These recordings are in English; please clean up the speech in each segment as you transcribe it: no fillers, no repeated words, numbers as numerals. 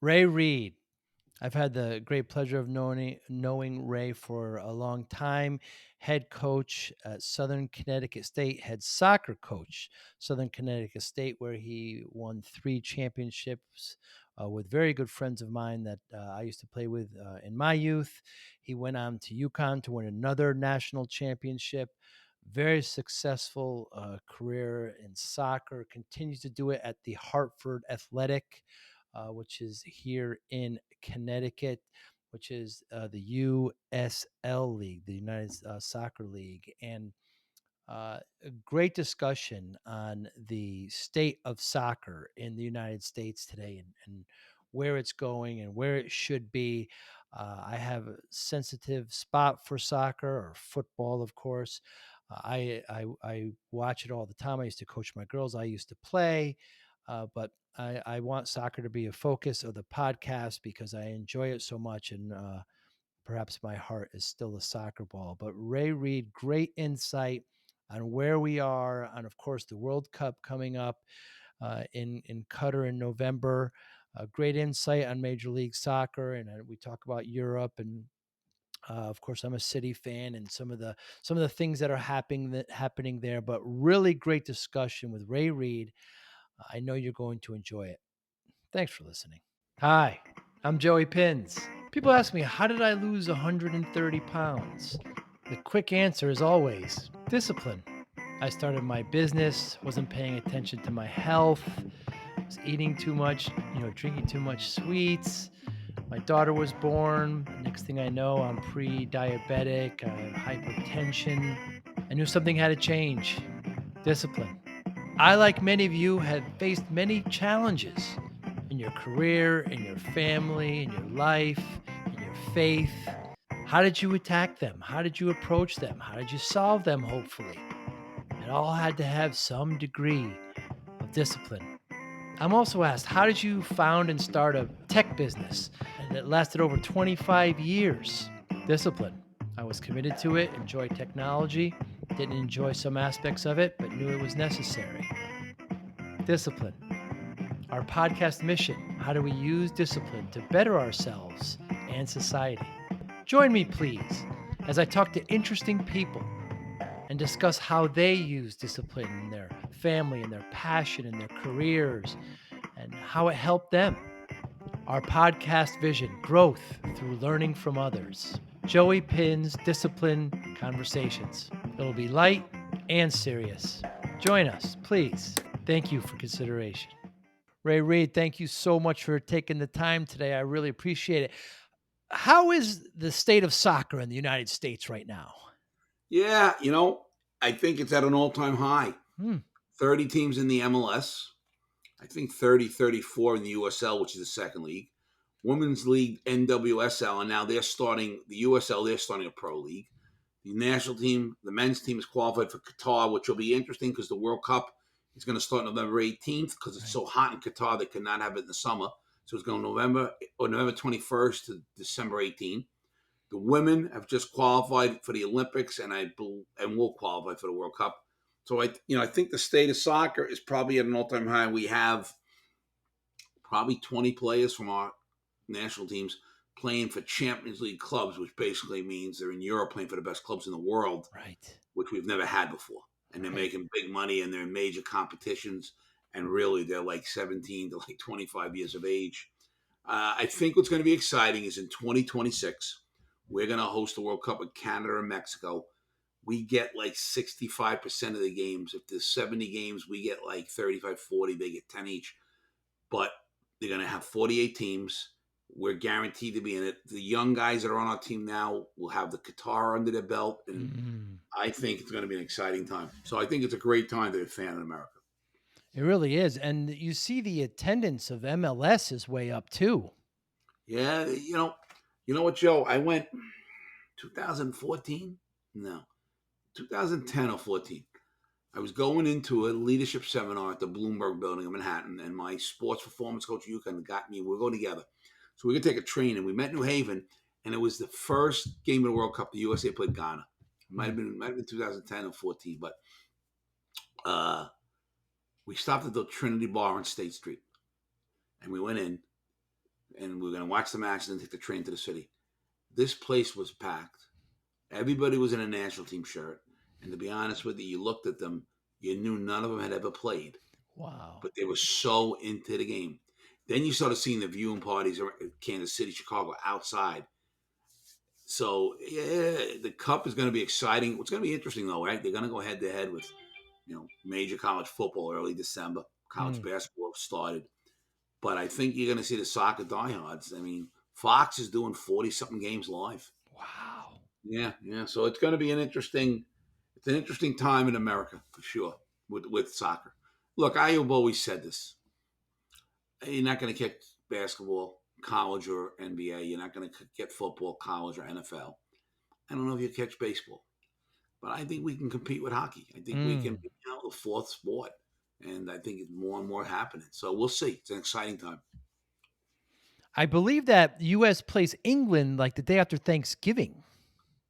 Reid. I've had the great pleasure of knowing Ray for a long time. Head coach at Southern Connecticut State, head soccer coach, Southern Connecticut State, where he won 3 championships with very good friends of mine that I used to play with in my youth. He went on to UConn to win another national championship. Very successful career in soccer. Continues to do it at the Hartford Athletic, which is here in Connecticut, which is the USL League, the United Soccer League. And a great discussion on the state of soccer in the United States today and where it's going and where it should be. I have a sensitive spot for soccer or football, of course. I watch it all the time. I used to coach my girls. I used to play, but I want soccer to be a focus of the podcast because I enjoy it so much, and perhaps my heart is still a soccer ball. But Reid, great insight on where we are, on of course the World Cup coming up in Qatar in November. Great insight on Major League Soccer, and we talk about Europe and. Of course, I'm a City fan, and some of the things that are happening there. But really great discussion with Reid. I know you're going to enjoy it. Thanks for listening. Hi, I'm Joey Pinz. People ask me, how did I lose 130 pounds? The quick answer is always discipline. I started my business, wasn't paying attention to my health, was eating too much, drinking too much sweets. My daughter was born. The next thing I know, I'm pre-diabetic, I have hypertension. I knew something had to change. Discipline. I, like many of you, have faced many challenges in your career, in your family, in your life, in your faith. How did you attack them? How did you approach them? How did you solve them, hopefully? It all had to have some degree of discipline. I'm also asked, how did you found and start a tech business? And it lasted over 25 years. Discipline. I was committed to it, enjoyed technology, didn't enjoy some aspects of it, but knew it was necessary. Discipline. Our podcast mission: how do we use discipline to better ourselves and society? Join me, please, as I talk to interesting people and discuss how they use discipline in their family and their passion and their careers and how it helped them. Our podcast vision: growth through learning from others. Joey Pinz Discipline Conversations. It'll be light and serious. Join us, please. Thank you for consideration. Reid, thank you so much for taking the time today. I really appreciate it. How is the state of soccer in the United States right now? Yeah, I think it's at an all-time high. Hmm. 30 teams in the MLS. I think 34 in the USL, which is the second league. Women's League, NWSL, and now they're starting the USL. They're starting a pro league. The national team, the men's team, is qualified for Qatar, which will be interesting because the World Cup is going to start November 18th because it's so hot in Qatar they cannot have it in the summer. So it's going November 21st to December 18th. The women have just qualified for the Olympics, and will qualify for the World Cup. So I think the state of soccer is probably at an all-time high. We have probably 20 players from our national teams playing for Champions League clubs, which basically means they're in Europe playing for the best clubs in the world, Right. which we've never had before. And they're making big money, and they're in major competitions. And really, they're like 17 to like 25 years of age. I think what's going to be exciting is in 2026, we're going to host the World Cup with Canada and Mexico. We get like 65% of the games. If there's 70 games, we get like 35, 40. They get 10 each. But they're going to have 48 teams. We're guaranteed to be in it. The young guys that are on our team now will have the Qatar under their belt. And I think it's going to be an exciting time. So I think it's a great time to be a fan in America. It really is. And you see the attendance of MLS is way up too. Yeah, you know what, Joe? I went 2014? No, 2010 or 14. I was going into a leadership seminar at the Bloomberg building in Manhattan, and my sports performance coach, UConn, got me. We were going together. So we could take a train, and we met in New Haven, and it was the first game of the World Cup the USA played Ghana. It might have been 2010 or 14, but we stopped at the Trinity Bar on State Street, and we went in, and we were going to watch the match and then take the train to the city. This place was packed. Everybody was in a national team shirt. And to be honest with you, you looked at them, you knew none of them had ever played, Wow. but they were so into the game. Then you started seeing the viewing parties around Kansas City, Chicago, outside. So, yeah, the Cup is going to be exciting. What's going to be interesting, though, right? They're going to go head-to-head with, major college football early December. College basketball started. But I think you're going to see the soccer diehards. I mean, Fox is doing 40-something games live. Wow. Yeah. So it's going to be an interesting time in America for sure with soccer. Look, I have always said this. You're not going to get basketball, college or NBA. You're not going to get football, college or NFL. I don't know if you catch baseball, but I think we can compete with hockey. I think we can be the fourth sport, and I think it's more and more happening. So we'll see. It's an exciting time. I believe that U.S. plays England like the day after Thanksgiving.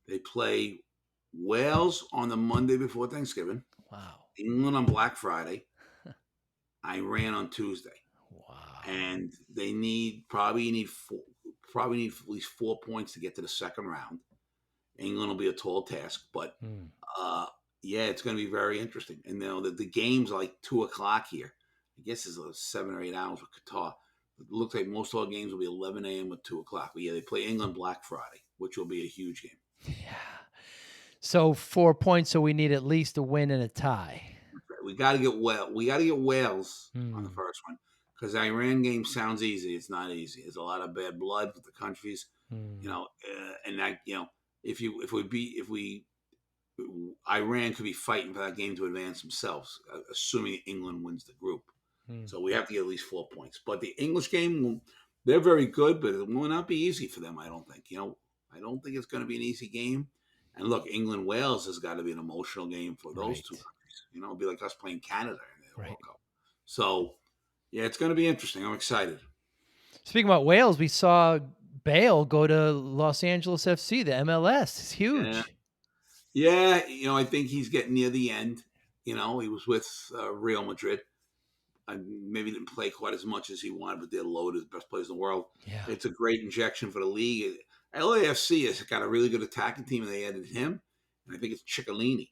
They play Wales on the Monday before Thanksgiving. Wow. England on Black Friday. Iran on Tuesday. Wow. And they probably need at least 4 points to get to the second round. England will be a tall task, but yeah, it's going to be very interesting. And the games are like 2:00 here. I guess it's 7 or 8 hours with Qatar. It looks like most of our games will be 11 a.m. with 2:00. But yeah, they play England Black Friday, which will be a huge game. Yeah. So 4 points. So we need at least a win and a tie. We got to get Wales on the first one, because the Iran game sounds easy. It's not easy. There's a lot of bad blood with the countries, and that if Iran could be fighting for that game to advance themselves, assuming England wins the group. So we have to get at least 4 points. But the English game, they're very good, but it will not be easy for them. I don't think. I don't think it's going to be an easy game. And look, England Wales has got to be an emotional game for those two countries. It'll be like us playing Canada in the World Cup. So, yeah, it's going to be interesting. I'm excited. Speaking about Wales, we saw Bale go to Los Angeles FC, the MLS. It's huge. Yeah, I think he's getting near the end. He was with Real Madrid. Maybe didn't play quite as much as he wanted, but they're loaded, best players in the world. Yeah. It's a great injection for the league. LAFC has got a really good attacking team, and they added him. And I think it's Ciccolini.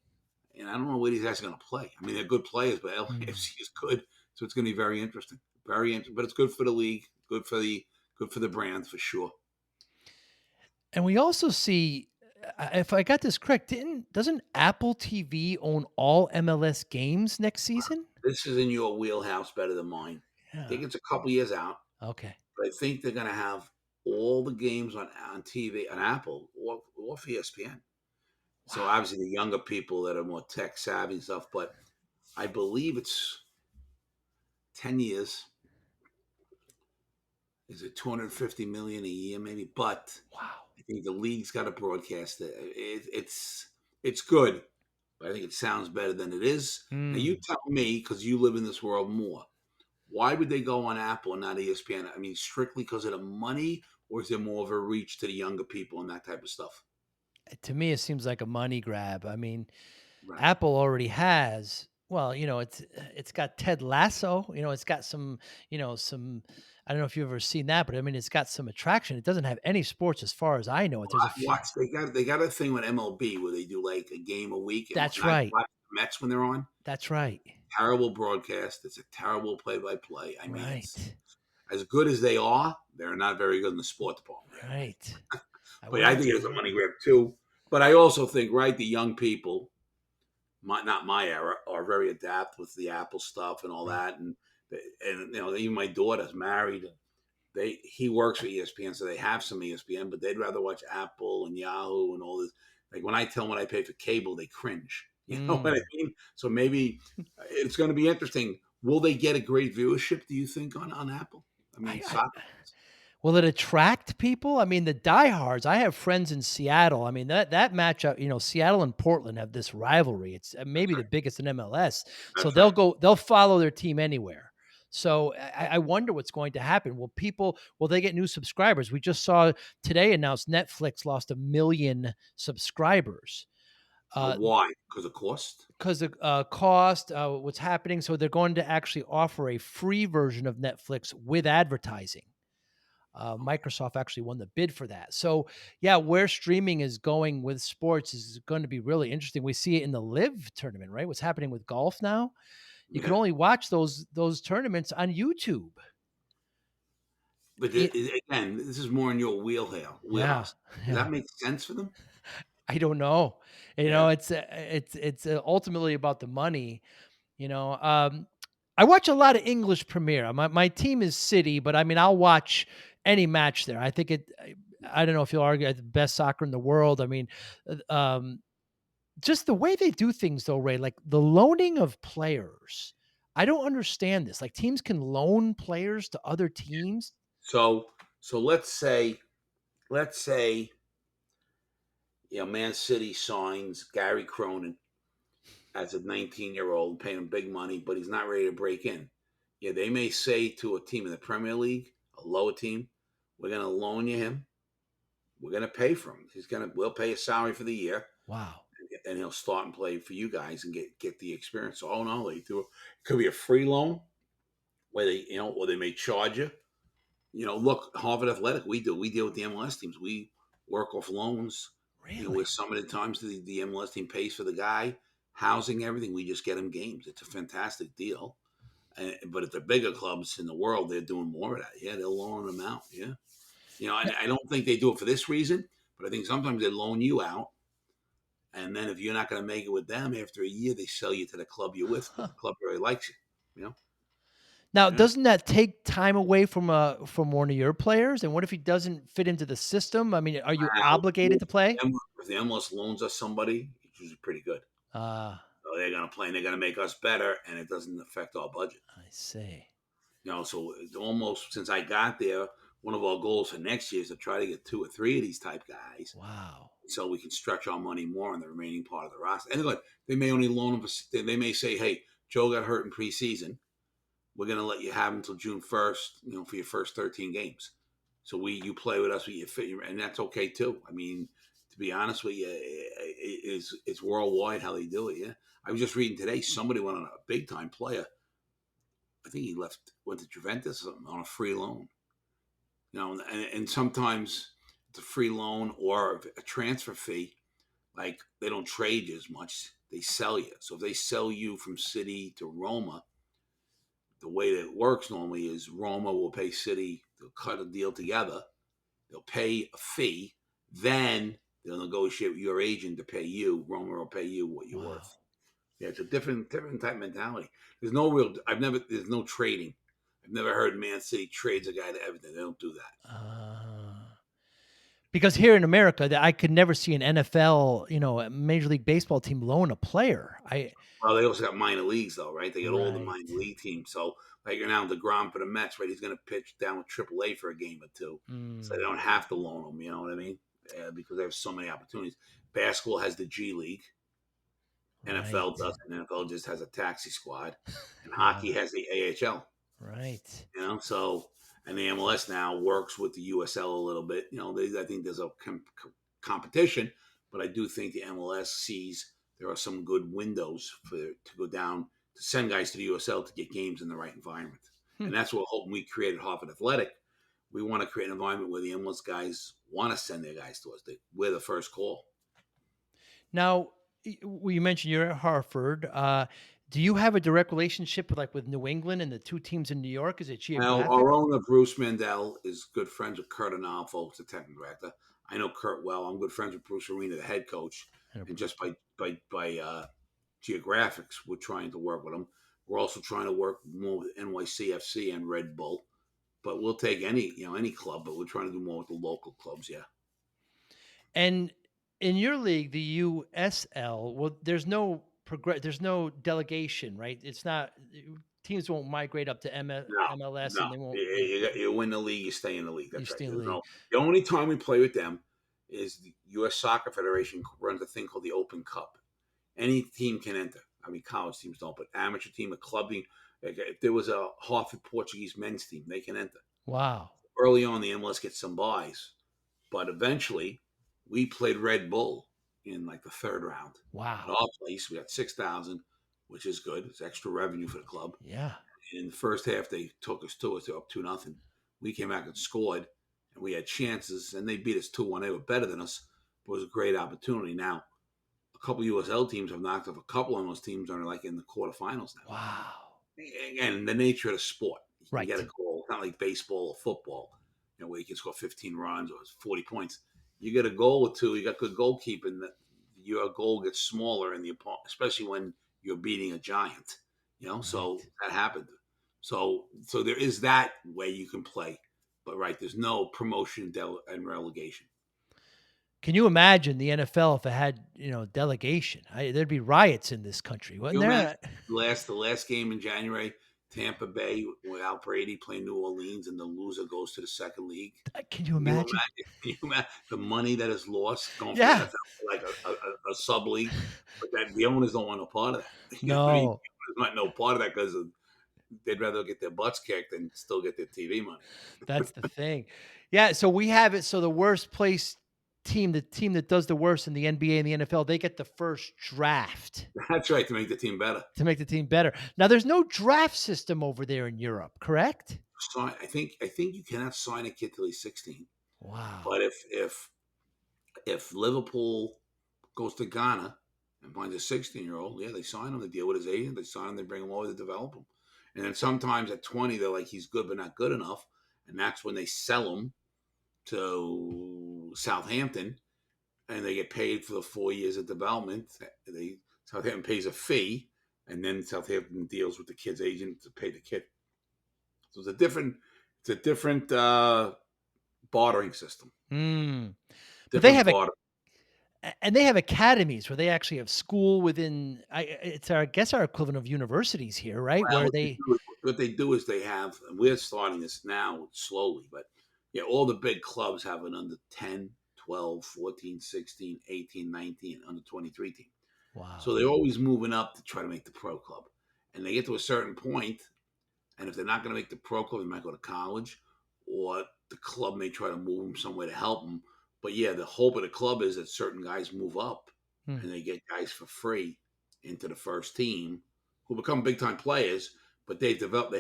And I don't know where these guys are going to play. I mean, they're good players, but LAFC is good, so it's going to be very interesting. Very interesting, but it's good for the league, good for the brand for sure. And we also see, if I got this correct, doesn't Apple TV own all MLS games next season? This is in your wheelhouse better than mine. Yeah. I think it's a couple years out. Okay. But I think they're going to have all the games on TV on Apple or for ESPN. So obviously the younger people that are more tech savvy and stuff, but I believe it's 10 years. Is it $250 million a year maybe? But I think the league's got to broadcast it. It's good, but I think it sounds better than it is. Now you tell me, because you live in this world more, why would they go on Apple and not ESPN? I mean, strictly because of the money, or is there more of a reach to the younger people and that type of stuff? To me, it seems like a money grab. I mean, Apple already has, it's got Ted Lasso, it's got some, I don't know if you've ever seen that, but I mean, it's got some attraction. It doesn't have any sports as far as I know. They got a thing with MLB where they do like a game a week. That's right. Watch the Mets when they're on. That's right. Terrible broadcast. It's a terrible play-by-play. I mean, it's, as good as they are, they're not very good in the sport department. Right. But I think it's a money grab too. But I also think, the young people, not my era, are very adept with the Apple stuff and all that. And even my daughter's married. He works for ESPN, so they have some ESPN, but they'd rather watch Apple and Yahoo and all this. Like when I tell them what I pay for cable, they cringe. You know what I mean? So maybe it's going to be interesting. Will they get a great viewership, do you think, on Apple? I mean, soccer. Will it attract people? I mean, the diehards. I have friends in Seattle. I mean, that matchup, Seattle and Portland have this rivalry. It's maybe the biggest in MLS. So they'll follow their team anywhere. So I wonder what's going to happen. Will they get new subscribers? We just saw today announced Netflix lost 1 million subscribers. Why? Because of cost? Because of cost, what's happening. So they're going to actually offer a free version of Netflix with advertising. Microsoft actually won the bid for that. So yeah, where streaming is going with sports is going to be really interesting. We see it in the live tournament, right? What's happening with golf now? You can Yeah. only watch those tournaments on YouTube. But It, again, this is more in your yeah, wheelhouse. Does yeah. that make sense for them? I don't know. Yeah. It's ultimately about the money. You know, I watch a lot of English Premier. My team is City, but I mean, I'll watch any match there. I think I don't know if you'll argue the best soccer in the world. I mean, just the way they do things, though, Ray, like the loaning of players. I don't understand this. Like teams can loan players to other teams. So let's say Man City signs Gary Cronin as a 19-year-old, paying him big money, but he's not ready to break in. Yeah, they may say to a team in the Premier League, a lower team, we're going to loan you him. We're going to pay for him. We'll pay a salary for the year, Wow. and he'll start and play for you guys and get the experience. So, oh no, they do. It could be a free loan where or they may charge you. Look, Harvard Athletic, we deal with the MLS teams. We work off loans. Where Really? some of the times the MLS team pays for the guy, housing, everything. We just get him games. It's a fantastic deal. But at the bigger clubs in the world, they're doing more of that. Yeah, they'll loan them out. Yeah, I don't think they do it for this reason, but I think sometimes they loan you out, and then if you're not going to make it with them after a year, they sell you to the club you're with because the club really likes you. You know. Now, Yeah. doesn't that take time away from one of your players? And what if he doesn't fit into the system? I mean, are you Now, obligated to play? if the MLS loans us somebody, it's usually pretty good. Ah, So they're going to play and they're going to make us better, and it doesn't affect our budget. I see. So it's almost since I got there, one of our goals for next year is to try to get 2 or 3 of these type guys, Wow. so we can stretch our money more on the remaining part of the roster. And look, they may only loan them. They may say, "Hey, Joe got hurt in preseason. We're going to let you have him until June 1st. For your first 13 games. So you play with us, we you fit, and that's okay too. I mean, to be honest with you, it's worldwide how they do it. Yeah, I was just reading today. Somebody went on a big time player. I think he went to Juventus on a free loan. And sometimes it's a free loan or a transfer fee. Like they don't trade you as much; they sell you. So if they sell you from City to Roma, the way that it works normally is Roma will pay City. They'll cut a deal together. They'll pay a fee. Then they'll negotiate with your agent to pay you. Roma will pay you what you're Wow. worth. Yeah, it's a different type mentality. There's no trading. I've never heard Man City trades a guy to Everton. They don't do that. Uh, because here in America, I could never see an NFL, a Major League Baseball team loan a player. Well, they also got minor leagues though, right? They got all the Right. minor league teams. So like you're now DeGrom for the Mets, right? He's going to pitch down with AAA for a game or two, so they Mm, don't have to loan him. You know what I mean? Because they have so many opportunities. Basketball has the G League. NFL right. doesn't. NFL just has a taxi squad, and hockey Yeah. has the AHL. Right. So and the MLS now works with the USL a little bit. I think there's a competition, but I do think the MLS sees there are some good windows to go down to send guys to the USL to get games in the right environment, Hmm. and that's what hoping we created Harvard Athletic. We want to create an environment where the MLS guys want to send their guys to us. We're the first call. Now, you mentioned you're at Harvard. Do you have a direct relationship with New England and the two teams in New York? Is it Now, geographic? our owner, Bruce Mandel, is good friends with Kurt Analfo, the technical director. I know Kurt well. I'm good friends with Bruce Arena, the head coach. And And just by geographics, we're trying to work with them. We're also trying to work more with NYCFC and Red Bull. But we'll take any club, but we're trying to do more with the local clubs, yeah. And in your league, the USL, well, there's no delegation, right? It's not teams won't migrate up to No, MLS no. and they won't, You win the league, you stay in the league. you That's right. stay in the There's league. no the only time we play with them is the U.S. Soccer Federation runs a thing called the Open Cup. Any team can enter. I mean, college teams don't, but amateur team, a club team. Like if there was a Hartford Portuguese men's team, they can enter. Wow. Early on, the MLS gets some buys, but eventually, we played Red Bull in like the third round at Wow. our place. We got 6,000, which is good. It's extra revenue for the club. Yeah. In the first half, they took us to it. They're up 2-0. We came back and scored. and we had chances, and they beat us 2-1. They were better than us. But it was a great opportunity. Now, a couple of USL teams have knocked off a couple of those teams are like in the quarterfinals now. Wow. Again, the nature of the sport. You Right. get a goal. It's not like baseball or football, where you can score 15 runs or 40 points. You get a goal or two. You got good goalkeeping. Your goal gets smaller in the opponent, especially when you're beating a giant. So Right. that happened. So there is that way you can play, but there's no promotion and relegation. Can you imagine the NFL if it had, delegation? There'd be riots in this country, wouldn't You imagine there? the last game in January, Tampa Bay without Brady playing New Orleans, and the loser goes to the second league. Can you Can you imagine? imagine? Can you imagine the money that is lost going from the Yeah. NFL to like a sub league? But that the owners don't want no part of that. You know what I mean? No, The owners want no part of that because they'd rather get their butts kicked than still get their TV money. that's the thing. Yeah, so we have it so the worst place team, the team that does the worst in the NBA and the NFL, they get the first draft That's right, to make the team better. to make the team better. Now, there's no draft system over there in Europe, correct? So I think you cannot sign a kid till he's 16. Wow. But if Liverpool goes to Ghana and finds a 16-year-old, yeah, they sign him. They deal with his agent. They sign him. They bring him over to develop him. And then sometimes at 20, they're like, he's good but not good enough, and that's when they sell him to Southampton, and they get paid for the 4 years of development. Southampton pays a fee, and then Southampton deals with the kid's agent to pay the kid. So it's a different bartering system. But they Different have barter. and they have academies where they actually have school within. It's I guess our equivalent of universities here, right? Well, Where they what they do is they have, and we're starting this now slowly, but yeah, all the big clubs have an under 10, 12, 14, 16, 18, 19, under 23 team. So wow. they're always moving up to try to make the pro club. And they get to a certain point, and if they're not going to make the pro club, they might go to college, or the club may try to move them somewhere to help them. But yeah, the hope of the club is that certain guys move up Hmm. and they get guys for free into the first team who become big time players, but they've developed,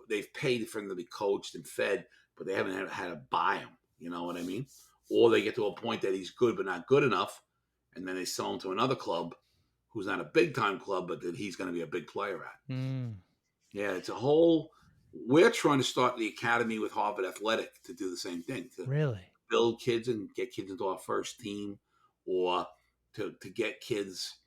they've paid for them to be coached and fed, but they haven't had to buy them. You know what I mean? Or they get to a point that he's good but not good enough, and then they sell him to another club who's not a big time club, but that he's going to be a big player at. Mm, Yeah, it's a whole. We're trying to start the academy with Harvard Athletic to do the same thing, to really? build kids and get kids into our first team, or to get kids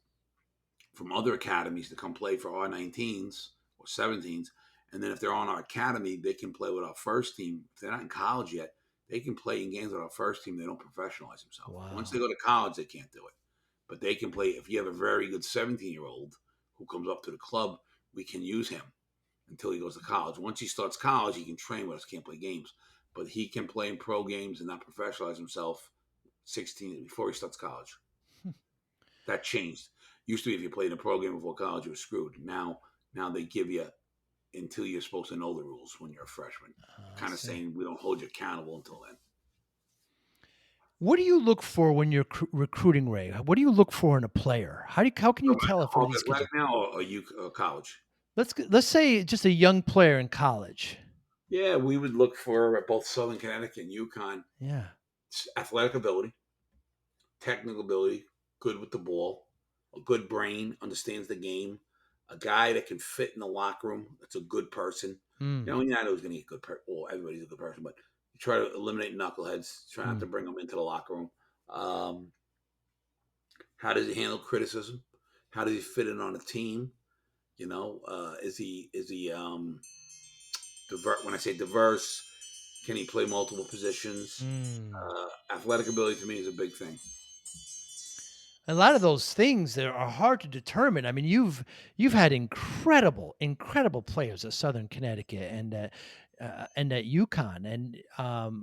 from other academies to come play for our 19s or 17s. And then if they're on our academy, they can play with our first team. If they're not in college yet, they can play in games with our first team. They don't professionalize themselves. Wow. Once they go to college, they can't do it. But they can play. If you have a very good 17-year-old who comes up to the club, we can use him until he goes to college. Once he starts college, he can train with us, can't play games. But he can play in pro games and not professionalize himself 16 before he starts college. That changed. Used to be if you played in a pro game before college, you were screwed. Now they give you until you're supposed to know the rules when you're a freshman. Kind of saying we don't hold you accountable until then. What do you look for when you're recruiting, Ray? What do you look for in a player? How can you tell if one of these kids? Right now, or you college? Let's say just a young player in college. Yeah, we would look for both Southern Connecticut and UConn. Yeah. Athletic ability, technical ability, good with the ball, a good brain, understands the game, a guy that can fit in the locker room. That's a good person. Mm, You're not always going to get good. Well, everybody's a good person, but you try to eliminate knuckleheads. Try not to bring them into the locker room. How does he handle criticism? How does he fit in on a team? Is he diverse? When I say diverse, can he play multiple positions? mm. Athletic ability to me is a big thing. A lot of those things that are hard to determine. I mean, you've had incredible players at Southern Connecticut and at UConn, and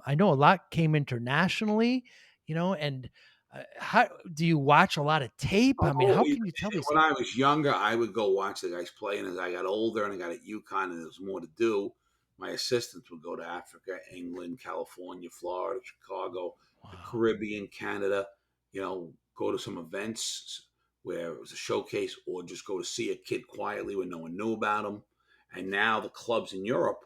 I know a lot came internationally. And how do you watch a lot of tape? I mean, Oh, how can you tell these when things? I was younger, I would go watch the guys play, and as I got older and I got at UConn and there was more to do, my assistants would go to Africa, England, California, Florida, Chicago, the Wow. Caribbean, Canada. Go to some events where it was a showcase, or just go to see a kid quietly when no one knew about him. And now the clubs in Europe,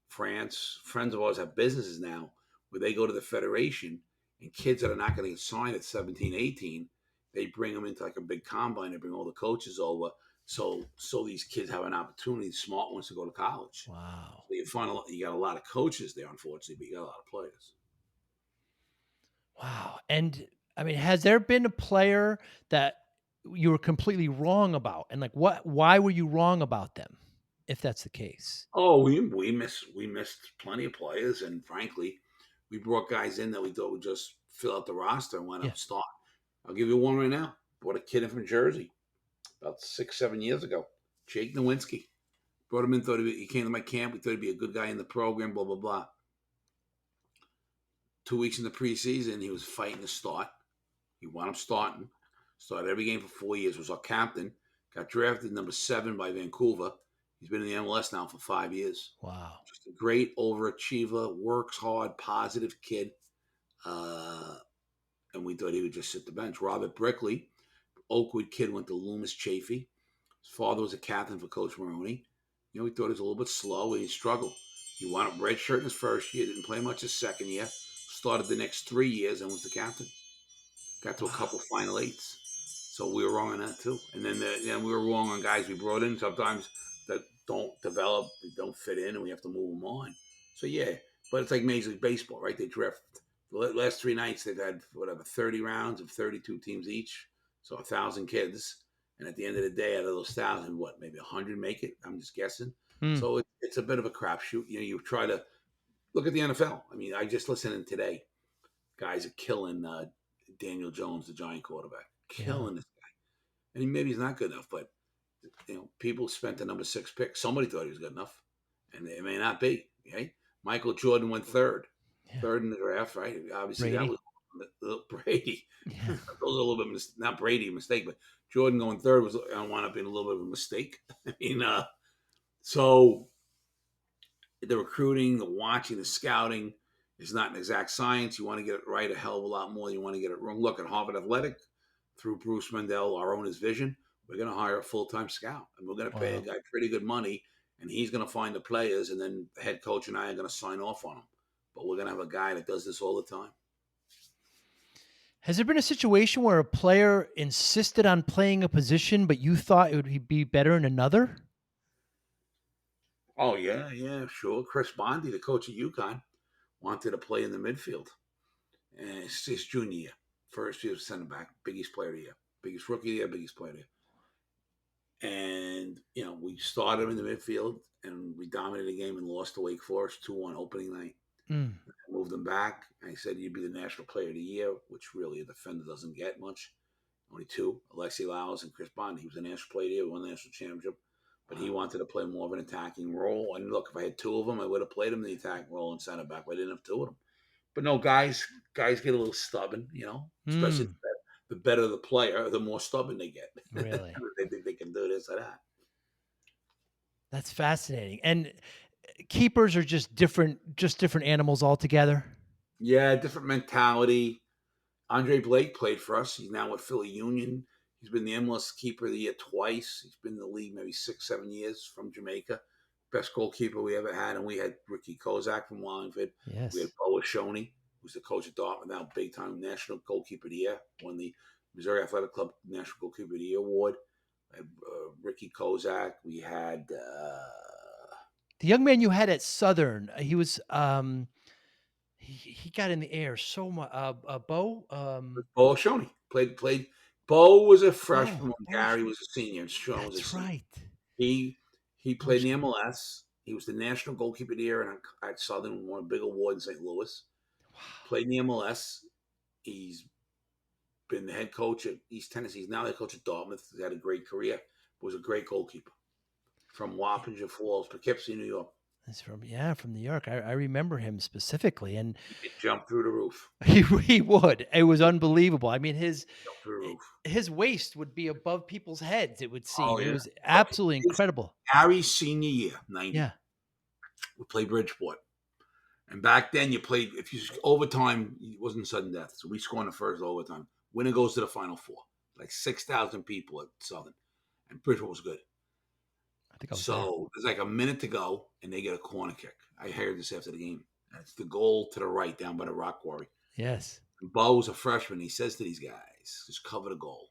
France, friends of ours have businesses now where they go to the federation and kids that are not going to get signed at 17, 18, they bring them into like a big combine. They bring all the coaches over. So these kids have an opportunity, smart ones, to go to college. Wow. So you got a lot of coaches there, unfortunately, but you got a lot of players. Wow. And I mean, has there been a player that you were completely wrong about? And like why were you wrong about them, if that's the case? Oh, we missed plenty of players, and frankly, we brought guys in that we thought would just fill out the roster and wind Yeah. up starting. I'll give you one right now. Brought a kid in from Jersey about 6, 7 years ago, Jake Nowinski. Brought him in, he came to my camp. We thought he'd be a good guy in the program. Blah blah blah. 2 weeks in the preseason, he was fighting to start. He wound up starting. Started every game for 4 years. Was our captain. Got drafted number 7 by Vancouver. He's been in the MLS now for 5 years. Wow. Just a great overachiever, works hard, positive kid. And we thought he would just sit the bench. Robert Brickley, Oakwood kid, went to Loomis Chafee. His father was a captain for Coach Maroney. We thought he was a little bit slow. He struggled. He wound up redshirt in his first year, didn't play much his second year, started the next 3 years and was the captain. Got to a couple Final Eights. So we were wrong on that too. And then we were wrong on guys we brought in sometimes that don't develop, they don't fit in, and we have to move them on. So yeah, but it's like Major League Baseball, right? They draft. The last 3 nights they've had 30 rounds of 32 teams each, so 1,000 kids. And at the end of the day, out of those 1,000, maybe 100 make it? I'm just guessing. So it's a bit of a crapshoot. You try to look at the NFL. I mean, I just listened today. Guys are killing Daniel Jones, the Giant quarterback, killing this guy. And maybe he's not good enough, but people spent the number 6 pick. Somebody thought he was good enough, and it may not be. Okay, Michael Jordan went third in the draft, right? Obviously, Brady. That was Brady. Yeah. That was a little bit not Brady a mistake, but Jordan going third was wound up being a little bit of a mistake. I mean, so the recruiting, the watching, the scouting is not an exact science. You want to get it right a hell of a lot more. You want to get it wrong. Look at Harvard Athletic through Bruce Mendel, our owner's vision. We're going to hire a full-time scout, and we're going to pay a guy pretty good money, and he's going to find the players, and then the head coach and I are going to sign off on them. But we're going to have a guy that does this all the time. Has there been a situation where a player insisted on playing a position, but you thought it would be better in another? Oh, yeah, sure. Chris Bondi, the coach at UConn, wanted to play in the midfield. And it's his junior year. First year center back, biggest player of the year. Biggest rookie of the year, biggest player of the year. And, we started him in the midfield, and we dominated the game and lost to Wake Forest 2-1 opening night. I moved him back. I said, you'd be the national player of the year, which really a defender doesn't get much. Only 2, Alexi Laus and Chris Bondi. He was the national player of the year, won the national championship. But he wanted to play more of an attacking role. And look, if I had 2 of them, I would have played him in the attacking role and center back, but I didn't have 2 of them. But no, guys get a little stubborn, especially the better the player, the more stubborn they get. Really? They think they can do this or that. That's fascinating. And keepers are just different animals altogether. Yeah, different mentality. Andre Blake played for us. He's now with Philly Union. He's been the MLS keeper of the year twice. He's been in the league maybe 6, 7 years from Jamaica. Best goalkeeper we ever had. And we had Ricky Kozak from Wallingford. Yes. We had Bo Ashoni, who's the coach at Dartmouth now, big-time national goalkeeper of the year. Won the Missouri Athletic Club National Goalkeeper of the Year award. We had Ricky Kozak. We had... the young man you had at Southern, he was... He got in the air so much. Bo? Bo Ashoni. Played. Bo was a freshman when Gary was a senior, and Sean was a senior. Right. He played in the MLS. He was the national goalkeeper of the year at Southern, won a big award in St. Louis. Wow. Played in the MLS. He's been the head coach at East Tennessee. He's now the head coach at Dartmouth. He's had a great career. Was a great goalkeeper from Wappinger Falls, Poughkeepsie, New York. That's from New York. I remember him specifically, and he could jump through the roof. He would. It was unbelievable. I mean, his waist would be above people's heads. It would seem. It was absolutely incredible. Gary's senior year, 90. Yeah, we played Bridgeport, and back then you played if you overtime. It wasn't sudden death, so we scored in the first overtime. Winner goes to the Final Four. Like 6,000 people at Southern, and Bridgeport was good. I think I was so there's like a minute to go, and they get a corner kick. I heard this after the game. It's the goal to the right down by the rock quarry. Yes. And Bo was a freshman. He says to these guys, just cover the goal.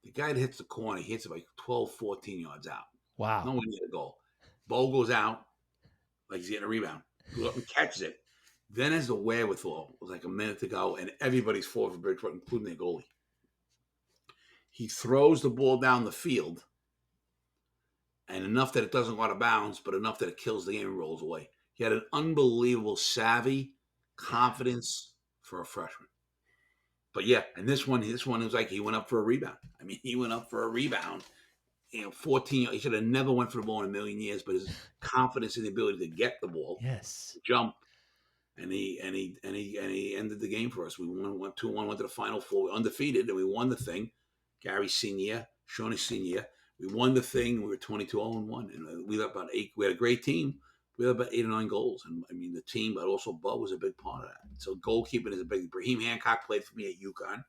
The guy that hits the corner, he hits it like 12, 14 yards out. No Wow. one near the goal. Bo goes out like he's getting a rebound. Goes up and catches it. Then has the wherewithal. It was like a minute to go, and everybody's forward for Bridgewater, including their goalie. He throws the ball down the field, and enough that it doesn't go out of bounds, but enough that it kills the game and rolls away. He had an unbelievable savvy, confidence for a freshman. But yeah, and this one was like he went up for a rebound. I mean, he went up for a rebound. 14. He should have never went for the ball in a million years, but his confidence in the ability to get the ball, Yes. jump, and he ended the game for us. We went 2-1, went to the Final Four, we were undefeated, and we won the thing. Gary senior, Shawnee senior. We won the thing. We were 22-0-1, and we had about 8. We had a great team. We had about 8 or 9 goals, and I mean the team, but also Bud was a big part of that. So goalkeeping is a big. Raheem Hancock played for me at UConn.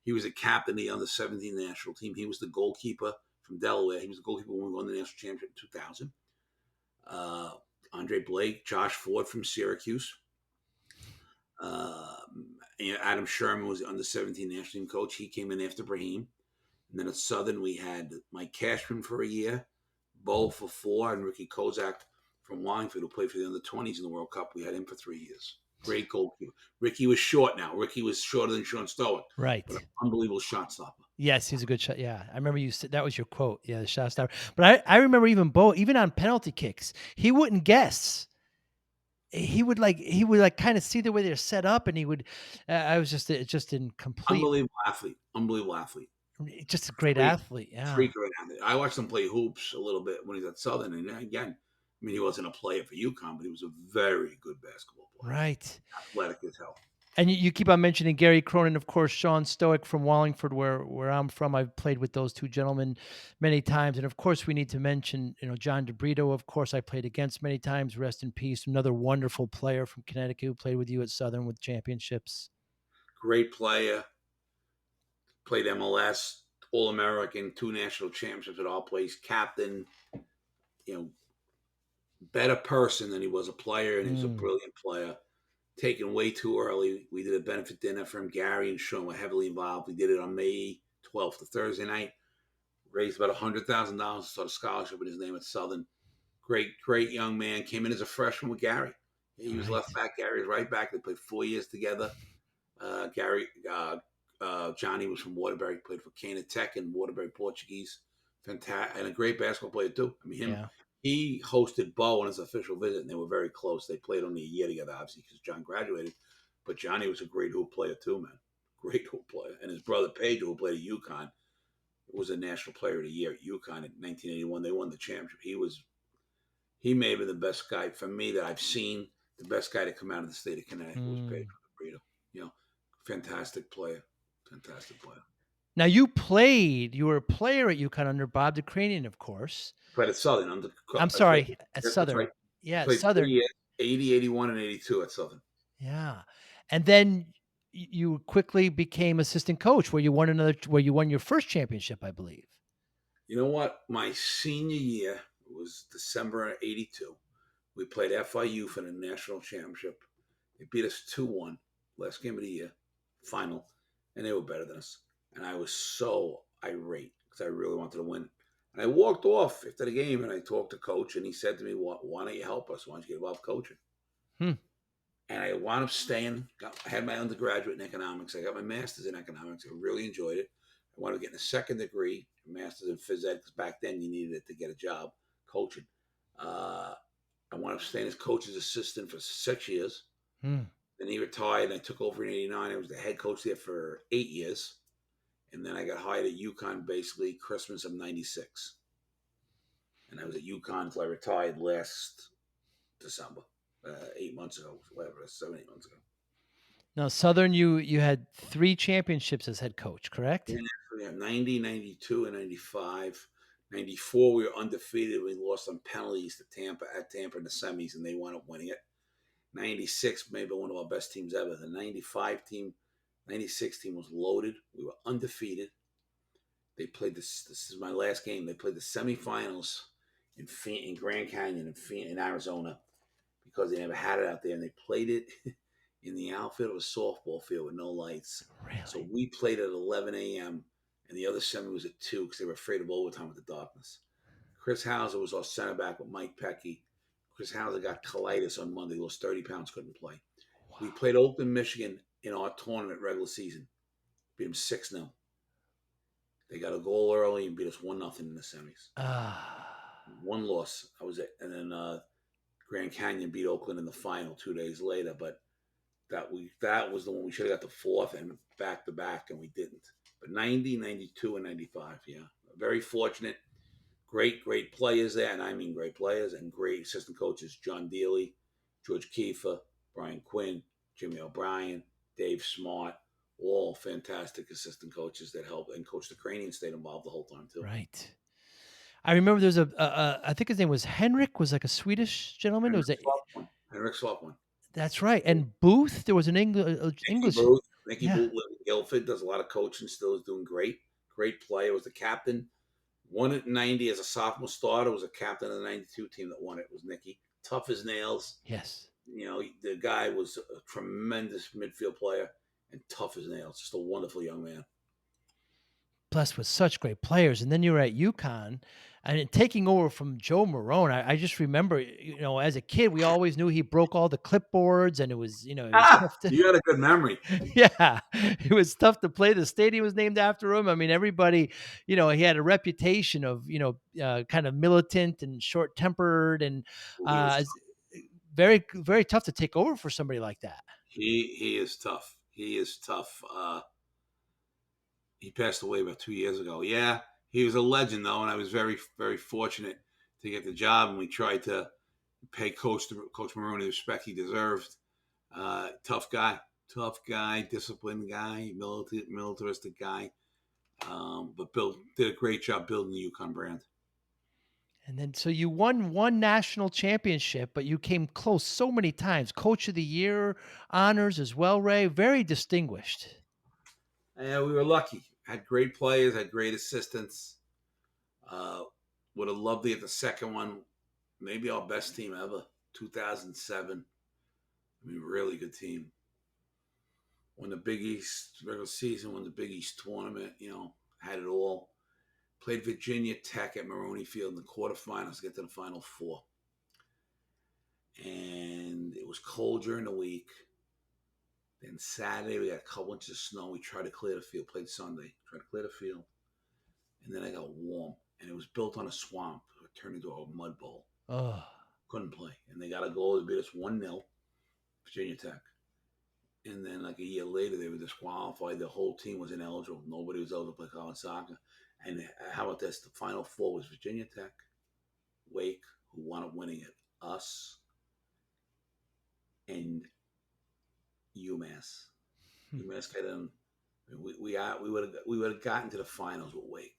He was a captain of the under-17 national team. He was the goalkeeper from Delaware. He was the goalkeeper when we won the national championship in 2000. Andre Blake, Josh Ford from Syracuse. Adam Sherman was the under-17 national team coach. He came in after Brahim. And then at Southern, we had Mike Cashman for a year, Bo for 4, and Ricky Kozak from Wallingford, who played for the under-20s in the World Cup. We had him for 3 years. Great goalkeeper. Ricky was short now. Ricky was shorter than Sean Stoic. Right. But an unbelievable shot stopper. Yes, he's a good shot. Yeah, I remember you said that was your quote. Yeah, the shot stopper. But I remember even Bo, even on penalty kicks, he wouldn't guess. He would kind of see the way they're set up, and he would. I was just in complete. Unbelievable athlete. Unbelievable athlete. Just a great athlete. Yeah. Freak great athlete. I watched him play hoops a little bit when he was at Southern, and again, I mean, he wasn't a player for UConn, but he was a very good basketball player. Right. Athletic as hell. And you keep on mentioning Gary Cronin, of course, Sean Stoic from Wallingford, where I'm from. I've played with those two gentlemen many times. And of course, we need to mention, John DeBrito, of course, I played against many times. Rest in peace. Another wonderful player from Connecticut who played with you at Southern with championships. Great player. Played MLS, All-American, 2 national championships at all places. Captain, better person than he was a player, and he was a brilliant player. Taken way too early. We did a benefit dinner for him. Gary and Sean were heavily involved. We did it on May 12th, the Thursday night. Raised about $100,000 to start a scholarship in his name at Southern. Great young man. Came in as a freshman with Gary. He was left back. Gary was right back. They played 4 years together. Johnny was from Waterbury. Played for Cana Tech and Waterbury Portuguese. Fantastic, and a great basketball player too. I mean, he hosted Bo on his official visit, and they were very close. They played only a year together, obviously, because John graduated. But Johnny was a great hoop player too, man. Great hoop player. And his brother Pedro, who played at UConn, was a national player of the year at UConn in 1981. They won the championship. He may have been the best guy for me that I've seen. The best guy to come out of the state of Connecticut was Pedro DeBrito. Fantastic player. Fantastic player. Now you were a player at UConn under Bob DeCranian, of course. Played at Southern. I'm sorry, at Southern. Right. Yeah, played Southern. 80, 81, and 82 at Southern. Yeah. And then you quickly became assistant coach where you won your first championship, I believe. You know what? My senior year was December of 82. We played FIU for the national championship. They beat us 2-1, last game of the year, final, and they were better than us. And I was so irate because I really wanted to win. And I walked off after the game, and I talked to Coach, and he said to me, why don't you help us? Why don't you get involved coaching? And I wound up staying. I had my undergraduate in economics. I got my master's in economics. I really enjoyed it. I wound up getting a second degree, a master's in phys ed, because back then you needed it to get a job coaching. I wound up staying as coach's assistant for 6 years. Then he retired, and I took over in 89. I was the head coach there for 8 years. And then I got hired at UConn basically Christmas of 96. And I was at UConn until I retired last December, 8 months ago, whatever, 7, 8 months ago. Now, Southern, you had 3 championships as head coach, correct? Yeah, 90, 92, and 95. 94, we were undefeated. We lost on penalties to Tampa in the semis, and they wound up winning it. 96, maybe one of our best teams ever. The 96 team was loaded. We were undefeated. They played this is my last game. They played the semifinals in Grand Canyon in Arizona because they never had it out there, and they played it in the outfield of a softball field with no lights. So Really? we played at 11 a.m. and the other semi was at 2 because they were afraid of overtime with the darkness. Chris Hauser was our center back with Mike Pecky. Chris Hauser got colitis on Monday. He lost 30 pounds, couldn't play. We Wow. played Oakland, Michigan in our tournament regular season. Beat them 6-0. They got a goal early and beat us 1-0 in the semis. Ah. One loss. That was it. And then Grand Canyon beat Oakland in the final 2 days later. But that was the one we should have got the fourth and back to back, and we didn't. But 90, 92, and 95, yeah. Very fortunate. Great players there, and I mean great players, and great assistant coaches. John Dealey, George Kiefer, Brian Quinn, Jimmy O'Brien, Dave Smart, all fantastic assistant coaches that helped, and Coach the Cranian stayed involved the whole time too. Right. I remember there's I think his name was Henrik, was like a Swedish gentleman. It was a Henrik Sloppman. That's right. And Booth, there was an Nicky English. Booth. Nicky Yeah. Booth lived in Guilford, does a lot of coaching, still is doing great. Great player, was the captain. Won it in 90 as a sophomore starter, was a captain of the 92 team that won it, was Nicky. Tough as nails. Yes. You know, the guy was a tremendous midfield player and tough as nails. Just a wonderful young man. Blessed with such great players. And then you were at UConn and taking over from Joe Marone. I just remember, as a kid, we always knew he broke all the clipboards and it was tough to, You got a good memory. yeah, it was tough to play. The stadium was named after him. I mean, everybody, he had a reputation of, kind of militant and short tempered and He is it's very, very tough to take over for somebody like that. he is tough. He is tough. He passed away about 2 years ago. Yeah, he was a legend though, and I was very very fortunate to get the job. And we tried to pay Coach Marone the respect he deserved. Tough guy, disciplined guy, militaristic guy. But did a great job building the UConn brand. And then, so you won one national championship, but you came close so many times. Coach of the Year honors as well, Ray. Very distinguished. And we were lucky. Had great players, had great assistants. Uh, would have loved to get the second one. Maybe our best team ever, 2007. I mean, really good team. Won the Big East regular season, won the Big East tournament. Had it all. Played Virginia Tech at Maroney Field in the quarterfinals to get to the Final Four. And it was cold during the week. Then Saturday, we got a couple inches of snow. We tried to clear the field. Played Sunday. Tried to clear the field. And then I got warm. And it was built on a swamp. It turned into a mud bowl. Oh. Couldn't play. And they got a goal to beat us 1-0, Virginia Tech. And then like a year later, they were disqualified. The whole team was ineligible. Nobody was able to play college soccer. And how about this? The Final Four was Virginia Tech, Wake, who wound up winning it, us, and UMass. UMass got in. We would have gotten to the finals with Wake,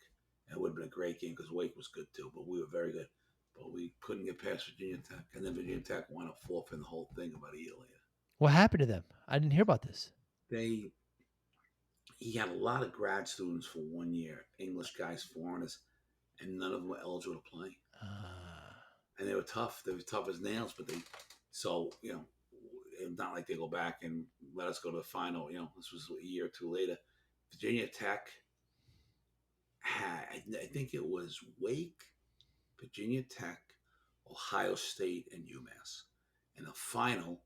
and it would have been a great game because Wake was good too. But we were very good, but we couldn't get past Virginia Tech, and then Virginia Tech wound up forfeiting the whole thing about a year later. What happened to them? I didn't hear about this. He had a lot of grad students for 1 year, English guys, foreigners, and none of them were eligible to play. And they were tough. They were tough as nails, but it's not like they go back and let us go to the final. This was a year or two later. Virginia Tech had, I think it was Wake, Virginia Tech, Ohio State, and UMass. And the final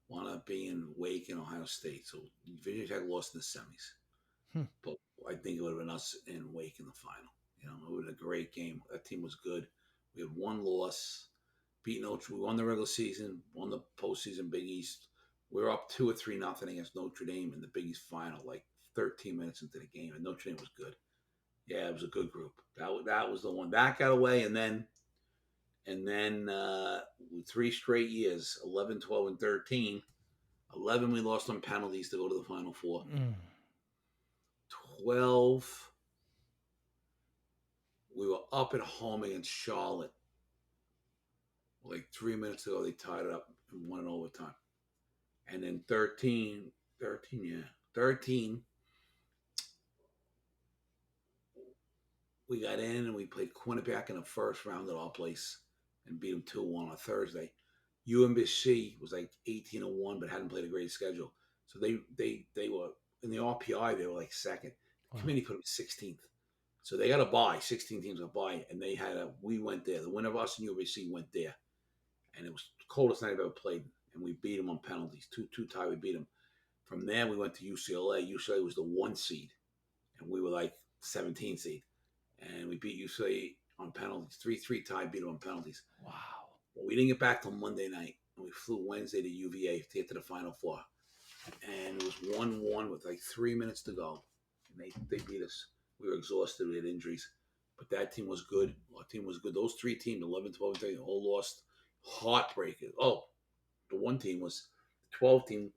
wound up being Wake and Ohio State. So Virginia Tech lost in the semis. But I think it would have been us and Wake in the final. It would have been a great game. That team was good. We had one loss. We won the regular season, won the postseason Big East. We were up 2 or 3-0 against Notre Dame in the Big East final, like 13 minutes into the game, and Notre Dame was good. Yeah, it was a good group. That was the one that got away, and then 3 straight years, 11, 12, and 13. 11 we lost on penalties to go to the Final Four. 12 we were up at home against Charlotte. Like 3 minutes ago, they tied it up and won in overtime. And then 13, we got in and we played Quinnipiac in the first round at our place and beat them 2-1 on a Thursday. UMBC was like 18-1, but hadn't played a great schedule. So they were in the RPI. They were like second. The Wow. committee put them 16th. So they got a bye. 16 teams got a bye, and they had a. We went there. The winner of us and UMBC went there, and it was the coldest night I've ever played. And we beat them on penalties. 2-2 tie. We beat them. From there, we went to UCLA. UCLA was the 1 seed, and we were like 17 seed, and we beat UCLA on penalties. 3-3 tie. Beat them on penalties. Wow. Well, we didn't get back till Monday night. And we flew Wednesday to UVA to get to the Final Four. And it was 1-1 with like 3 minutes to go. And they beat us. We were exhausted. We had injuries. But that team was good. Our team was good. Those three teams, 11, 12, and 13, all lost. Heartbreaking. Oh, the one team was the 12 team.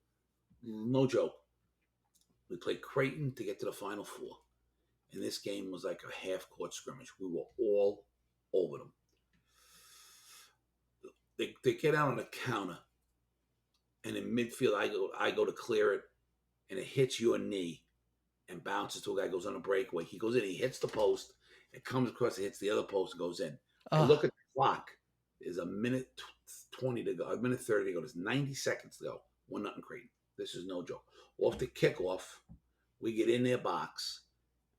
No joke. We played Creighton to get to the Final Four. And this game was like a half-court scrimmage. We were all over them. They get out on the counter, and in midfield, I go to clear it, and it hits your knee, and bounces to a guy, goes on a breakaway. He goes in, he hits the post, it comes across, it hits the other post, and goes in. I look at the clock. There's a minute 20 to go, a minute 30 to go. There's 90 seconds to go. 1-0 Creighton. This is no joke. Off the kickoff, we get in their box,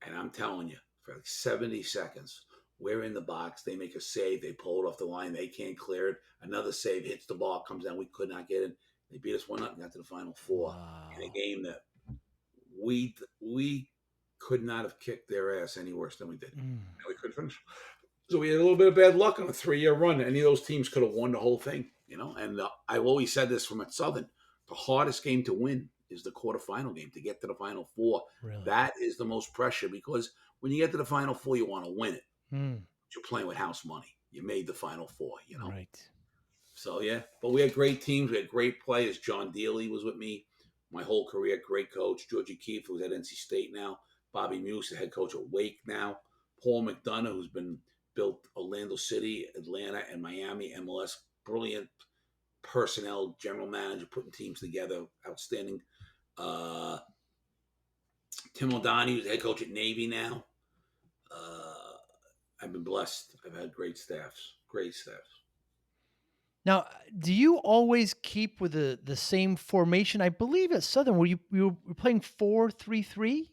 and I'm telling you, for like 70 seconds, we're in the box. They make a save. They pull it off the line. They can't clear it. Another save hits the ball, comes down. We could not get it. They beat us 1-0 and got to the Final Four in a game that we could not have kicked their ass any worse than we did. And we couldn't finish. So we had a little bit of bad luck on a 3-year run. Any of those teams could have won the whole thing, you know. And I've always said this from at Southern: the hardest game to win is the quarterfinal game, to get to the Final Four. Really? That is the most pressure, because when you get to the Final Four, you want to win it. You're playing with house money. You made the Final Four, you know. Right. So yeah, but we had great teams. We had great players. John Dealey was with me my whole career. Great coach. Georgie Keefe, who's at NC State now. Bobby Muse, the head coach at Wake now. Paul McDonough, who's been built Orlando City, Atlanta, and Miami MLS. Brilliant personnel, general manager, putting teams together. Outstanding. Tim O'Donoghue, who's the head coach at Navy now. I've been blessed. I've had great staffs. Great staffs. Now, do you always keep with the same formation? I believe at Southern, you were playing 4-3-3?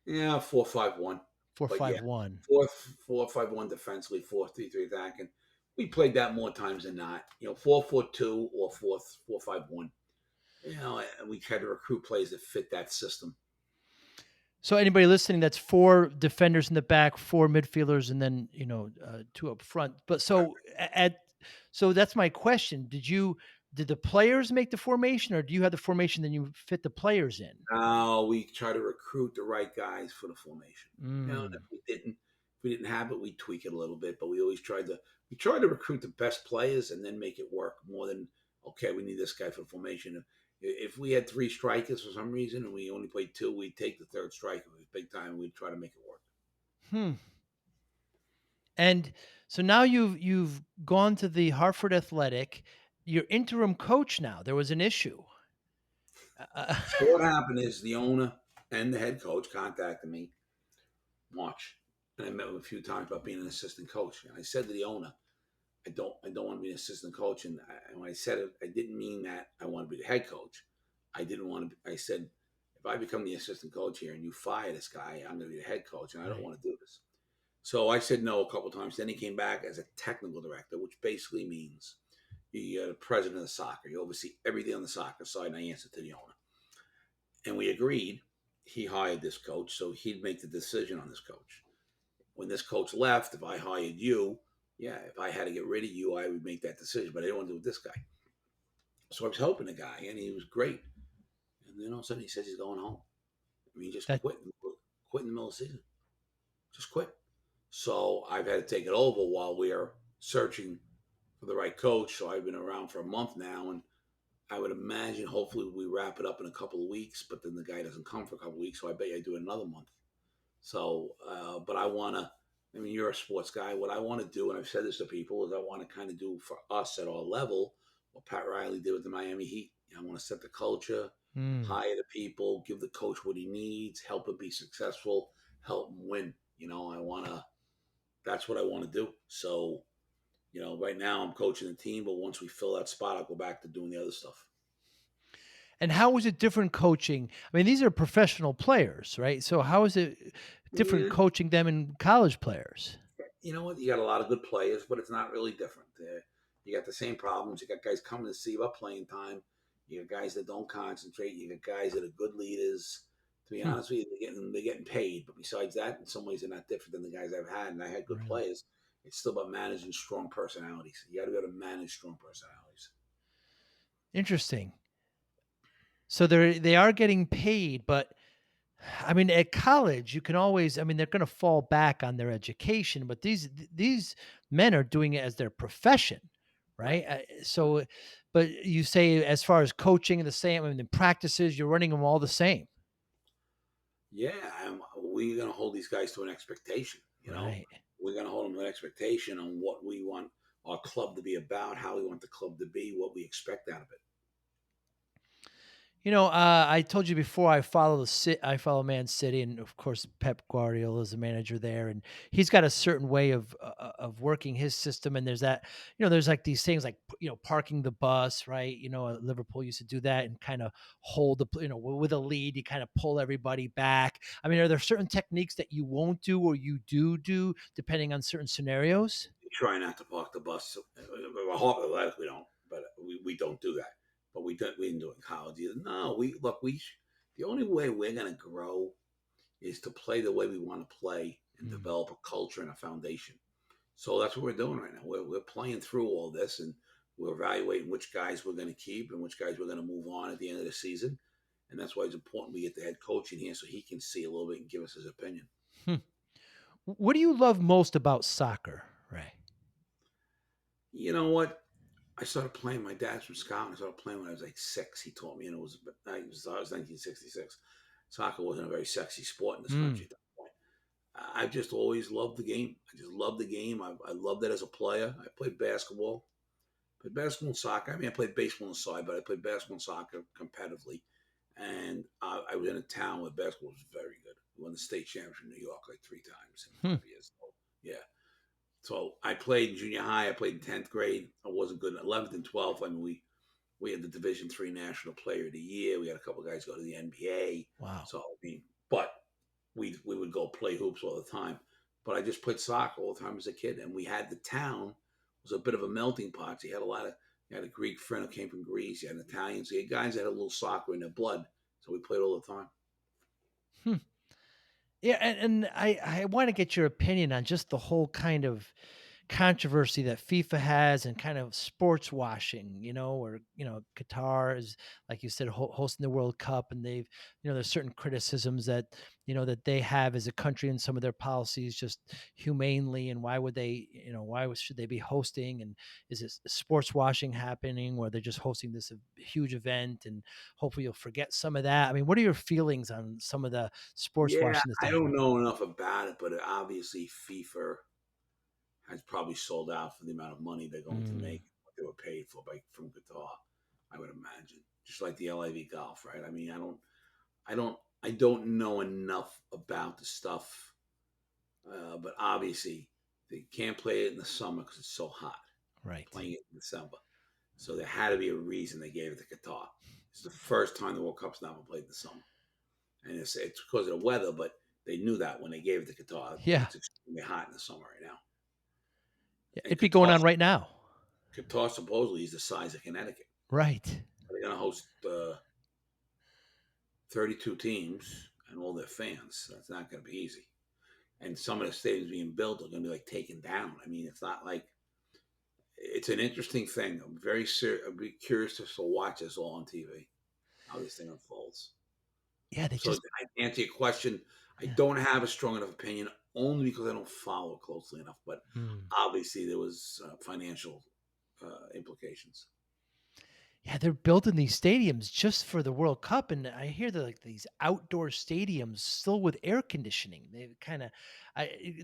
Yeah, 4-5-1. But yeah, 4-5-1. 4-4-5-1 defensively, 4-3-3 attacking. We played that more times than not. You know, 4-4-2 or 4-4-5-1. You know, and we tried to recruit players that fit that system. So anybody listening, that's 4 defenders in the back, 4 midfielders, and then 2 up front. But so that's my question. Did the players make the formation, or do you have the formation then you fit the players in? No, we try to recruit the right guys for the formation. You know, and Mm. if we didn't have it, we tweak it a little bit. But we always tried to recruit the best players and then make it work more than, okay, we need this guy for the formation. If we had 3 strikers for some reason and we only played 2, we'd take the third striker. It was big time, and we'd try to make it work. And so now you've gone to the Hartford Athletic. You're interim coach now. There was an issue. So what happened is the owner and the head coach contacted me March, and I met with him a few times about being an assistant coach. And I said to the owner, I don't want to be an assistant coach. And when I said it, I didn't mean that I want to be the head coach. I didn't want to. I said, if I become the assistant coach here and you fire this guy, I'm going to be the head coach, and I don't want to do this. So I said no a couple of times. Then he came back as a technical director, which basically means you're the president of soccer. You oversee everything on the soccer side, and I answer to the owner. And we agreed. He hired this coach, so he'd make the decision on this coach. When this coach left, if I hired you, if I had to get rid of you, I would make that decision. But I didn't want to do it with this guy. So I was helping the guy, and he was great. And then all of a sudden, he says he's going home. I mean, he just quit in the middle of the season. Just quit. So I've had to take it over while we're searching for the right coach. So I've been around for a month now, and I would imagine hopefully we wrap it up in a couple of weeks, but then the guy doesn't come for a couple of weeks, so I bet you I do it another month. So, but you're a sports guy. What I want to do, and I've said this to people, is I want to kind of do for us at our level what Pat Riley did with the Miami Heat. I want to set the culture, hire the people, give the coach what he needs, help him be successful, help him win. That's what I want to do. So, Right now I'm coaching the team, but once we fill that spot, I'll go back to doing the other stuff. And how is it different coaching? I mean, these are professional players, right? So how is it different Yeah, coaching them and college players? you know what? You got a lot of good players, but it's not really different. You got the same problems. You got guys coming to see about playing time. You got guys that don't concentrate. You got guys that are good leaders. To be Hmm, honest with you, they're getting paid. But besides that, in some ways, they're not different than the guys I've had. And I had good really players. It's still about managing strong personalities. You got to be able to manage strong personalities. interesting. So they are getting paid, but I mean, at college, you can always. I mean, they're going to fall back on their education, but these men are doing it as their profession, Right. right? So, but you say as far as coaching the same. I mean, the practices, you're running them all the same, Yeah, we're going to hold these guys to an expectation. right? We're going to hold them to an expectation on what we want our club to be about, how we want the club to be, what we expect out of it. I told you before I follow Man City, and of course Pep Guardiola is the manager there, and he's got a certain way of working his system. And there's that, there's like these things like parking the bus, right? Liverpool used to do that and kind of hold with a lead, you kind of pull everybody back. I mean, are there certain techniques that you won't do or you do depending on certain scenarios? We try not to park the bus. We don't, but we don't do that. But we didn't do it in college either. No, the only way we're going to grow is to play the way we want to play and Mm, develop a culture and a foundation. So that's what we're doing right now. We're playing through all this, and we're evaluating which guys we're going to keep and which guys we're going to move on at the end of the season. And that's why it's important we get the head coach in here so he can see a little bit and give us his opinion. hmm. What do you love most about soccer, Ray? You know what? I started playing. My dad's from Scotland. I started playing when I was like 6. He taught me, and I was 1966. Soccer wasn't a very sexy sport in this country Mm, at that point. I've just always loved the game. I just loved the game. I loved it as a player. I played basketball. Played basketball and soccer. I mean, I played baseball on the side, but I played basketball and soccer competitively. And I was in a town where basketball was very good. We won the state championship in New York like 3 times in hmm. 5 years. So, yeah. So I played in junior high. I played in 10th grade. I wasn't good in 11th and 12th. I mean, we had the Division III National Player of the Year. We had a couple of guys go to the NBA. Wow. So I mean, but we would go play hoops all the time. But I just played soccer all the time as a kid, and we had the town was a bit of a melting pot. So you had a Greek friend who came from Greece. You had Italians. You had guys that had a little soccer in their blood. So we played all the time. Hmm. Yeah, and I want to get your opinion on just the whole kind of controversy that FIFA has and kind of sports washing, or Qatar is, like you said, hosting the World Cup, and they've, there's certain criticisms that that they have as a country and some of their policies just humanely, and why would they, should they be hosting, and is this sports washing happening where they're just hosting this huge event, and hopefully you'll forget some of that. I mean, what are your feelings on some of the sports Yeah, washing that's I happening? don't know enough about it, but obviously FIFA has probably sold out for the amount of money they're going to Mm, make, what they were paid for from Qatar. I would imagine, just like the LIV golf, right? I mean, I don't know enough about the stuff, but obviously they can't play it in the summer because it's so hot. right. Playing it in December, so there had to be a reason they gave it to Qatar. It's the first time the World Cup's not been played in the summer, and it's because of the weather, but they knew that when they gave it to Qatar. Yeah. It's extremely hot in the summer right now, Yeah, and it'd be going on right now. Qatar supposedly is the size of Connecticut. Right. They're going to host 32 teams and all their fans. That's not going to be easy. And some of the stadiums being built are going to be like taken down. I mean, it's not like it's an interesting thing. I'll be curious to watch this all on TV, how this thing unfolds. Yeah, they So just to answer your question, I yeah. don't have a strong enough opinion only because I don't follow it closely enough. But Mm. obviously, there was financial implications. Yeah, they're building these stadiums just for the World Cup, and I hear they're like these outdoor stadiums still with air conditioning. They kinda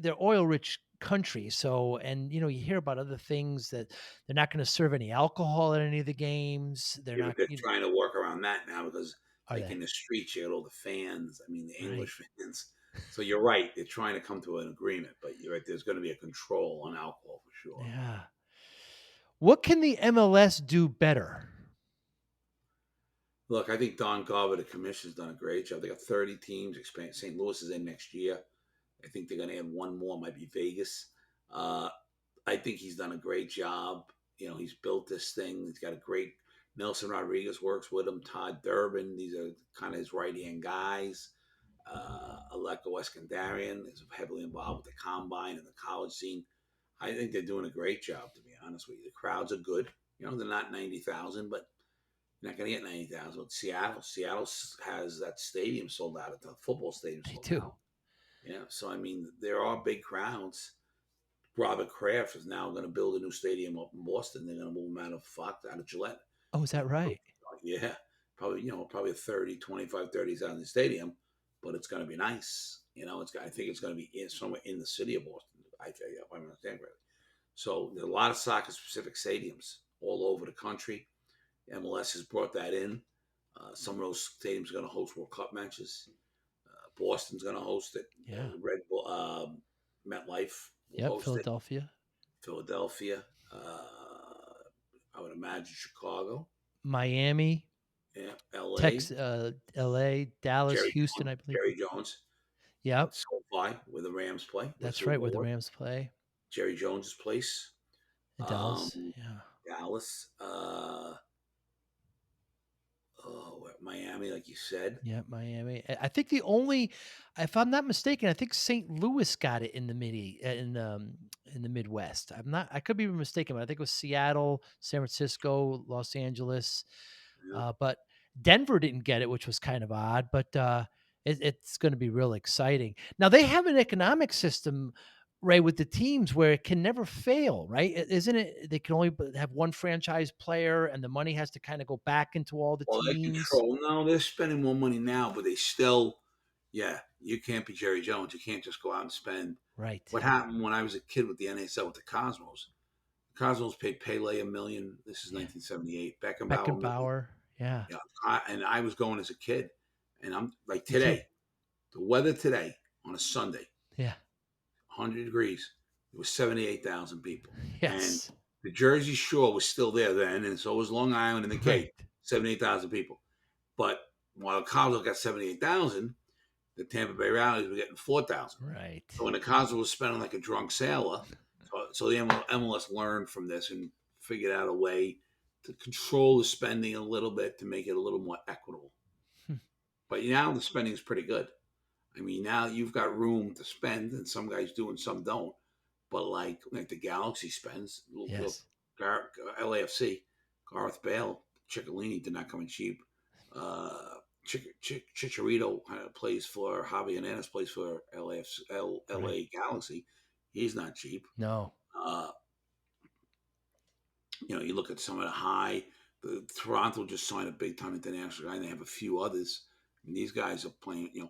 they're oil-rich country, so and, you hear about other things that they're not gonna serve any alcohol at any of the games. They're Yeah, but not they're trying to work around that now because, are like they? in the streets, you got all the fans. I mean, the Right. English fans. So you're right. They're trying to come to an agreement, but you're right. There's going to be a control on alcohol for sure. Yeah. What can the MLS do better? Look, I think Don Garber, the commissioner's done a great job. They got 30 teams. Expand. St. Louis is in next year. I think they're going to add one more. Might be Vegas. Uh, I think he's done a great job. He's built this thing. He's got a great. Nelson Rodriguez works with him. Todd Durbin. These are kind of his right hand guys. Aleko Eskandarian is heavily involved with the combine and the college scene. I think they're doing a great job, to be honest with you. The crowds are good. They're not 90,000, but you're not going to get 90,000 with Seattle. Seattle has that stadium sold out. The football stadium They sold do. out. So I mean, there are big crowds. Robert Kraft is now going to build a new stadium up in Boston. They're going to move him out of Gillette. Oh, is that right? Yeah, probably a 30, 25, 30,000 stadium, but it's going to be nice. I think it's going to be somewhere in the city of Boston. I tell you, if I understand correctly. So there's a lot of soccer specific stadiums all over the country. MLS has brought that in. Some of those stadiums are going to host World Cup matches. Boston's going to host it. Yeah. Red Bull, MetLife will Yep. host it. Philadelphia. Philadelphia. I would imagine Chicago. Miami. Yeah, L.A. Texas, LA, Dallas, Jerry Houston, Jones. I believe. Jerry Jones. Yep. SoFi, where the Rams play. Where That's Super right, where Bowl the was. Rams play. Jerry Jones's place. In Dallas. Yeah. Dallas. Miami, like you said. Yeah, Miami. I think the only, if I'm not mistaken, I think St. Louis got it in the in the Midwest. I could be mistaken, but I think it was Seattle, San Francisco, Los Angeles, Yeah. but Denver didn't get it, which was kind of odd. But it's going to be real exciting. Now they have an economic system, Ray, with the teams where it can never fail, right? Isn't it? They can only have one franchise player, and the money has to kind of go back into all the Well, they teams. control. No, they're spending more money now, but they still, yeah, you can't be Jerry Jones. You can't just go out and spend. Right. What happened when I was a kid with the NHL with the Cosmos? The Cosmos paid Pele $1 million. This is Yeah. 1978. Beckenbauer $1 million. Beckenbauer. Yeah. Yeah, and I was going as a kid, and I'm like Me too. today, the weather today on a Sunday, Yeah. 100 degrees. It was 78,000 people, and Yes. the Jersey Shore was still there then, and so was Long Island and the Right. Cape. 78,000 people. But while the Cosmos got 78,000, the Tampa Bay Rowdies were getting 4,000. Right. So when the Cosmos was spending like a drunk sailor, so the MLS learned from this and figured out a way to control the spending a little bit to make it a little more equitable. Hmm. But now the spending is pretty good. I mean, now you've got room to spend, and some guys do and some don't. But like the Galaxy spends, Yes. LAFC, Gareth Bale, Ciccolini did not come in cheap. Chicharito plays for Javi Hernandez, plays for LA Right. Galaxy. He's not cheap. No. Uh, you look at some of the Toronto just signed a big time international guy, and they have a few others. And these guys are playing.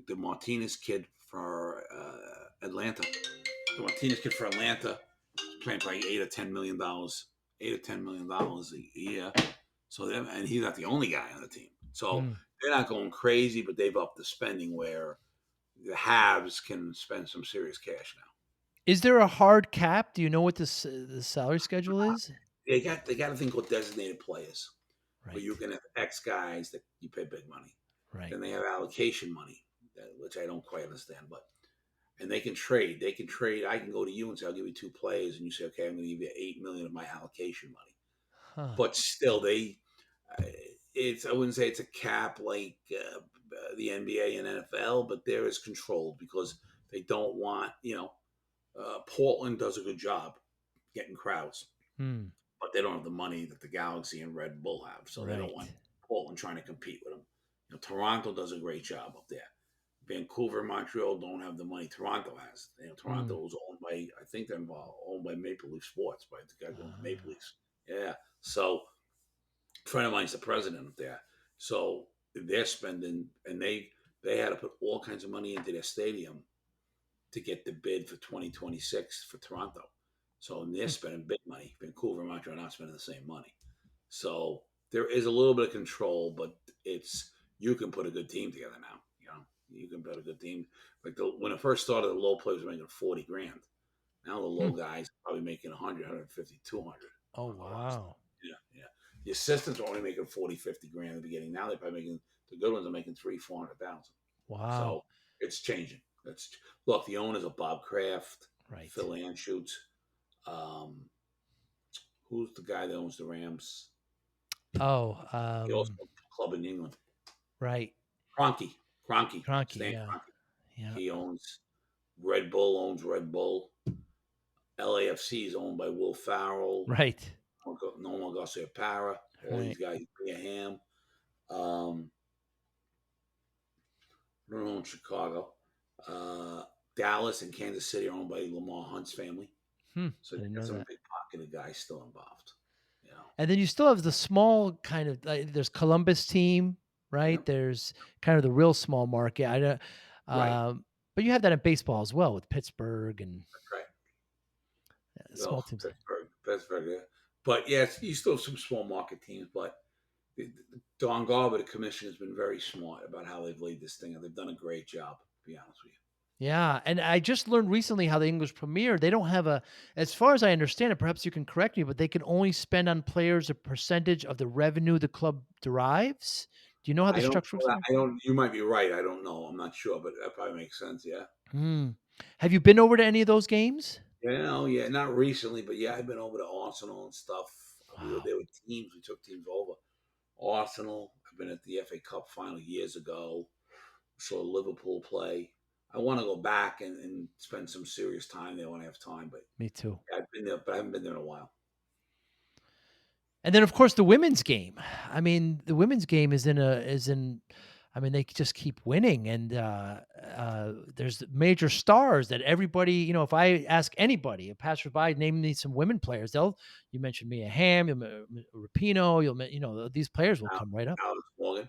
The Martinez kid for Atlanta. The Martinez kid for Atlanta is playing for like $8 or $10 million, $8 or $10 million a year. So and he's not the only guy on the team. So they're not going crazy, but they've upped the spending where the haves can spend some serious cash now. Is there a hard cap? Do you know what the salary schedule is? They got to think with designated players, where you Right. can have X guys that you pay big money. Right. Then they have allocation money, which I don't quite understand, and they can trade. They can trade. I can go to you and say, I'll give you 2 players, and you say, okay, I'm going to give you $8 million of my allocation money. Huh. But still, I wouldn't say it's a cap like the NBA and NFL, but there is controlled because they don't want, Portland does a good job getting crowds, Hmm. but they don't have the money that the Galaxy and Red Bull have, so they don't want Right. Portland trying to compete with them. Toronto does a great job up there. Vancouver and Montreal don't have the money Toronto has. Toronto is owned by, I think they're owned by Maple Leaf Sports, by the guy who owns Maple Leafs. Yeah. So a friend of mine's the president up there. So they're spending, and they had to put all kinds of money into their stadium to get the bid for 2026 for Toronto. So they're spending big money. Vancouver and Montreal are not spending the same money. So there is a little bit of control, but you can put a good team together now. You can put a good team. Like when it first started, the low players were making 40 grand. Now the low guys are probably making 100, 150, 200. Oh, on a roster. wow. Yeah, yeah. The assistants were only making 40, 50 grand in the beginning. Now they're probably making the good ones are making 300,000, 400,000. Wow. So it's changing. It's look, the owners are Bob Kraft, Right. Phil Anschutz. Um, who's the guy that owns the Rams? Oh, He also owns a club in England. right. Kroenke, Kroenke, Cronky, Stan yeah. Kroenke. Yeah. He owns Red Bull. LAFC is owned by Will Farrell, Right. Norman Garcia Parra, all Right. these guys, Mia Hamm. Um, I don't know in Chicago. Uh, Dallas and Kansas City are owned by Lamar Hunt's family. So I you didn't got know some that. big pocketed guys still involved. You know. And then you still have the small kind of like, there's Columbus team, right? Yep. There's kind of the real small market. I don't, Right. but you have that in baseball as well with Pittsburgh and That's right. small Oh, teams. Pittsburgh. Yeah. But yes, you still have some small market teams, but Don Garber, the commission, has been very smart about how they've laid this thing out. They've done a great job, to be honest with you. Yeah, and I just learned recently how the English Premier, they don't have a, as far as I understand it, perhaps you can correct me, but they can only spend on players a percentage of the revenue the club derives. Do you know how the structure works there? I don't, you might be right. I don't know. I'm not sure, but that probably makes sense. Yeah. Hmm. Have you been over to any of those games? Yeah, not recently, but yeah, I've been over to Arsenal and stuff. We were Wow. there with teams. We took teams over. Arsenal. I've been at the FA Cup final years ago. Saw Liverpool play. I want to go back and spend some serious time there when I have time. But Me too. yeah, I've been there, but I haven't been there in a while. And then of course the women's game. I mean, the women's game is in I mean, they just keep winning and there's major stars that everybody, if I ask anybody, a passerby, name me some women players, you mentioned Mia Hamm, Rapino, these players will come right up. Alex Morgan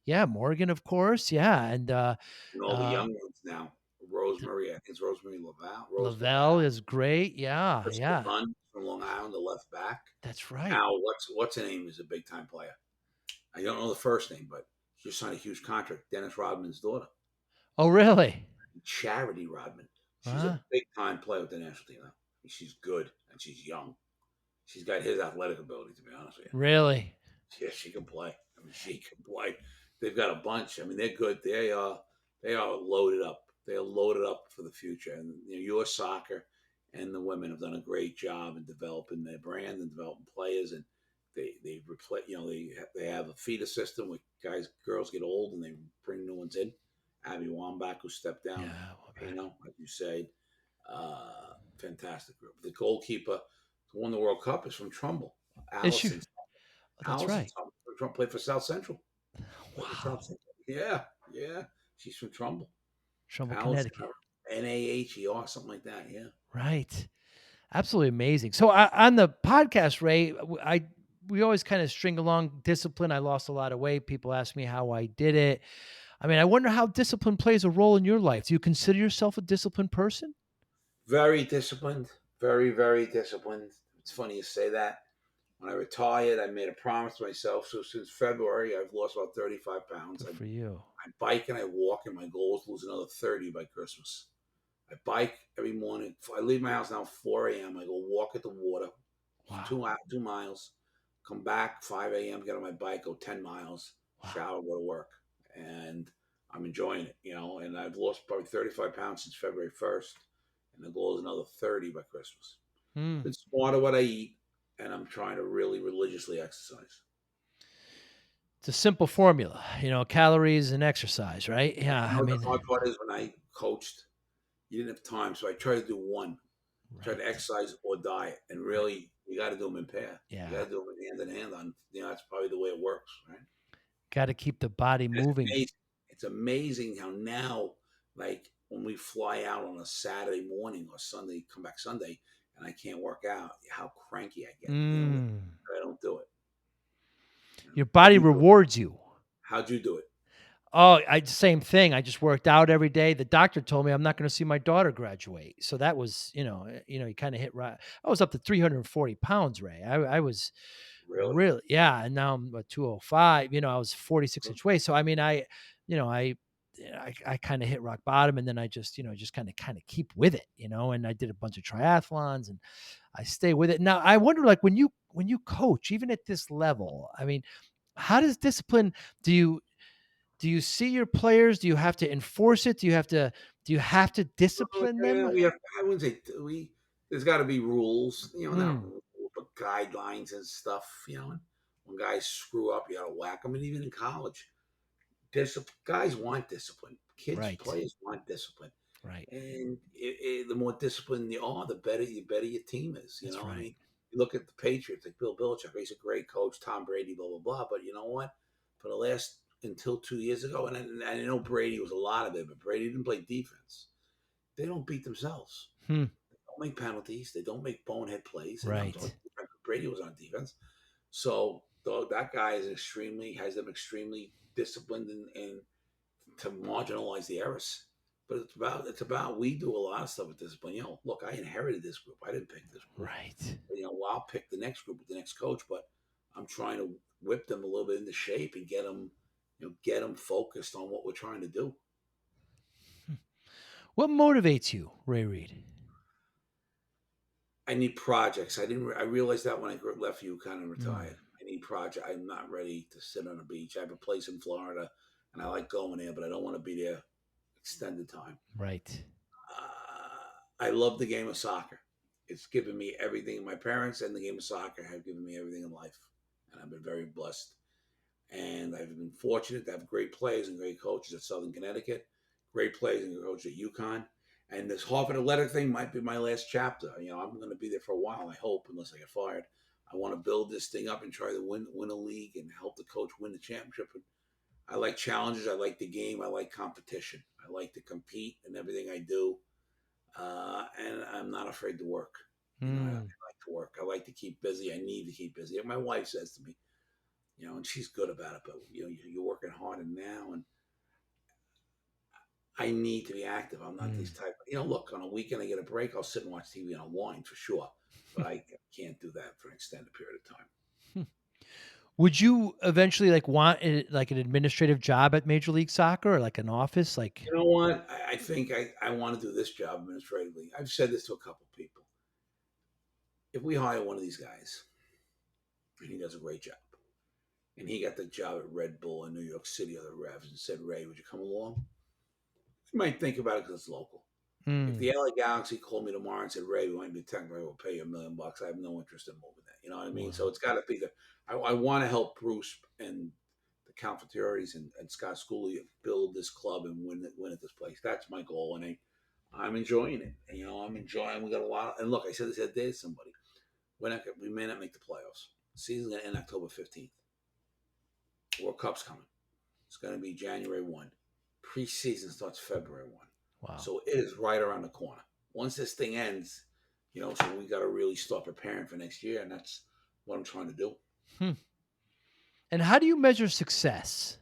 Yeah, Morgan, of course. Yeah. And and all the uh young ones now. Rosemary, I think it's Rosemary Laval. Rose Lavelle Laval. is great. Yeah, Crystal yeah. Dunn from Long Island, the left back. That's right. Now, what's her name is a big time player. I don't know the first name, but she just signed a huge contract. Dennis Rodman's daughter, Oh, really? Charity Rodman. She's a Huh? big time player with the national team now. She's good and she's young. She's got his athletic ability, to be honest with Really? you. Yeah, she can play. I mean, she can play. They've got a bunch. I mean, they're good. They are loaded up. They're loaded up for the future. And U.S. soccer and the women have done a great job in developing their brand and developing players. And they replace. They have a feeder system where girls get old and they bring new ones in. Abby Wambach, who stepped down, Yeah. Well, like you said, fantastic group. The goalkeeper who won the World Cup is from Trumbull. is she? Allison. Oh, that's Allison right. Trumbull played for South Central. Played for South Wow. Central. Yeah, yeah. She's from Trumbull. Trumbull, Allison, Connecticut. Naher, something like that. Yeah. Right. Absolutely amazing. So on the podcast, Ray, we always kind of string along discipline. I lost a lot of weight. People ask me how I did it. I mean, I wonder how discipline plays a role in your life. Do you consider yourself a disciplined person? Very disciplined. Very, very disciplined. It's funny you say that. When I retired, I made a promise to myself. So since February, I've lost about 35 pounds. Good for you. I bike and I walk, and my goal is to lose another 30 by Christmas. I bike every morning. I leave my house now 4 a.m. I go walk at the water, Wow. 2 miles. Come back 5 a.m. Get on my bike, go 10 miles, Wow. shower, go to work, and I'm enjoying it. And I've lost probably 35 pounds since February 1st, and the goal is another 30 by Christmas. Hmm. Been smart at what I eat, and I'm trying to really religiously exercise. It's a simple formula, calories and exercise, right? Yeah. You know I what the mean, hard part is when I coached, you didn't have time, so I try to do one. Try to right. exercise or diet, and Right. really, you got to do them in pair. You Yeah. got to do them hand in hand. That's probably the way it works, right? Got to keep the body And it's moving. amazing. It's amazing how now, like when we fly out on a Saturday morning or Sunday, come back Sunday, and I can't work out, how cranky I get. Mm. I don't do it. Your How'd body you do it? rewards you. How'd you do it? Oh, same thing. I just worked out every day. The doctor told me I'm not going to see my daughter graduate. So that was, you kind of hit right. I was up to 340 pounds, Ray. I was Really? really, yeah. And now I'm 205. I was 46 Huh? inch waist. So I mean, I I kind of hit rock bottom, and then I just, just kind of keep with it, and I did a bunch of triathlons, and I stay with it. Now, I wonder, like, when you coach, even at this level, I mean, how does discipline, do you do you see your players? Do you have to enforce it? Do you have to discipline them? We have. I wouldn't say we. There's got to be rules, not Mm, rules, but guidelines and stuff. And when guys screw up, you got to whack them. And even in college, guys want discipline. Kids, right, players want discipline. right. And the more disciplined you are, the better your team is. That's I right. mean, you look at the Patriots, like Bill Belichick. He's a great coach. Tom Brady, blah blah blah. But you know what? For the last until 2 years ago, and I know Brady was a lot of it, but Brady didn't play defense. They don't beat themselves. Hmm, They don't make penalties. They don't make bonehead plays. And I'm talking right, Brady was on defense. So that guy has them extremely disciplined and to marginalize the errors. But it's about we do a lot of stuff with discipline. Look, I inherited this group. I didn't pick this group. right. Well, I'll pick the next group with the next coach, but I'm trying to whip them a little bit into shape and get them focused on what we're trying to do. Hmm. What motivates you, Ray Reid? I need projects. I didn't. I realized that when I left UConn and Mm, retired. I need project. I'm not ready to sit on a beach. I have a place in Florida, and I like going there, but I don't want to be there extended time. right. I love the game of soccer. It's given me everything. My parents and the game of soccer have given me everything in life, and I've been very blessed. And I've been fortunate to have great players and great coaches at Southern Connecticut, great players and coaches at UConn. And this Harvard letter thing might be my last chapter. I'm going to be there for a while, I hope, unless I get fired. I want to build this thing up and try to win a league and help the coach win the championship. I like challenges. I like the game. I like competition. I like to compete in everything I do. And I'm not afraid to work. I Mm, like to work. I like to keep busy. I need to keep busy. And my wife says to me, and she's good about it, but you're working harder now, and I need to be active. I'm not mm, these type. Look, on a weekend I get a break. I'll sit and watch TV and I'll whine for sure, but I can't do that for an extended period of time. hmm. Would you eventually, like, want like an administrative job at Major League Soccer, or like an office? Like, You know what? I think I want to do this job administratively. I've said this to a couple of people. If we hire one of these guys and he does a great job, and he got the job at Red Bull in New York City or the Revs and said, Ray, would you come along? You might think about it because it's local. If mm, the LA Galaxy called me tomorrow and said, Ray, we want to be technically, we'll pay you $1 million, I have no interest in moving that. You know what I mean? So wow, it's got to be I want to help Bruce and the Cafeterias and Scott Schooley build this club and win at this place. That's my goal. And I'm enjoying it. And, I'm enjoying, we got a lot. And look, I said this the other day to somebody. We may not make the playoffs. The season's going to end October 15th. World Cup's coming. It's going to be January 1. Preseason starts February 1. wow. So it is right around the corner. Once this thing ends, so we got to really start preparing for next year. And that's what I'm trying to do. Hmm. And how do you measure success?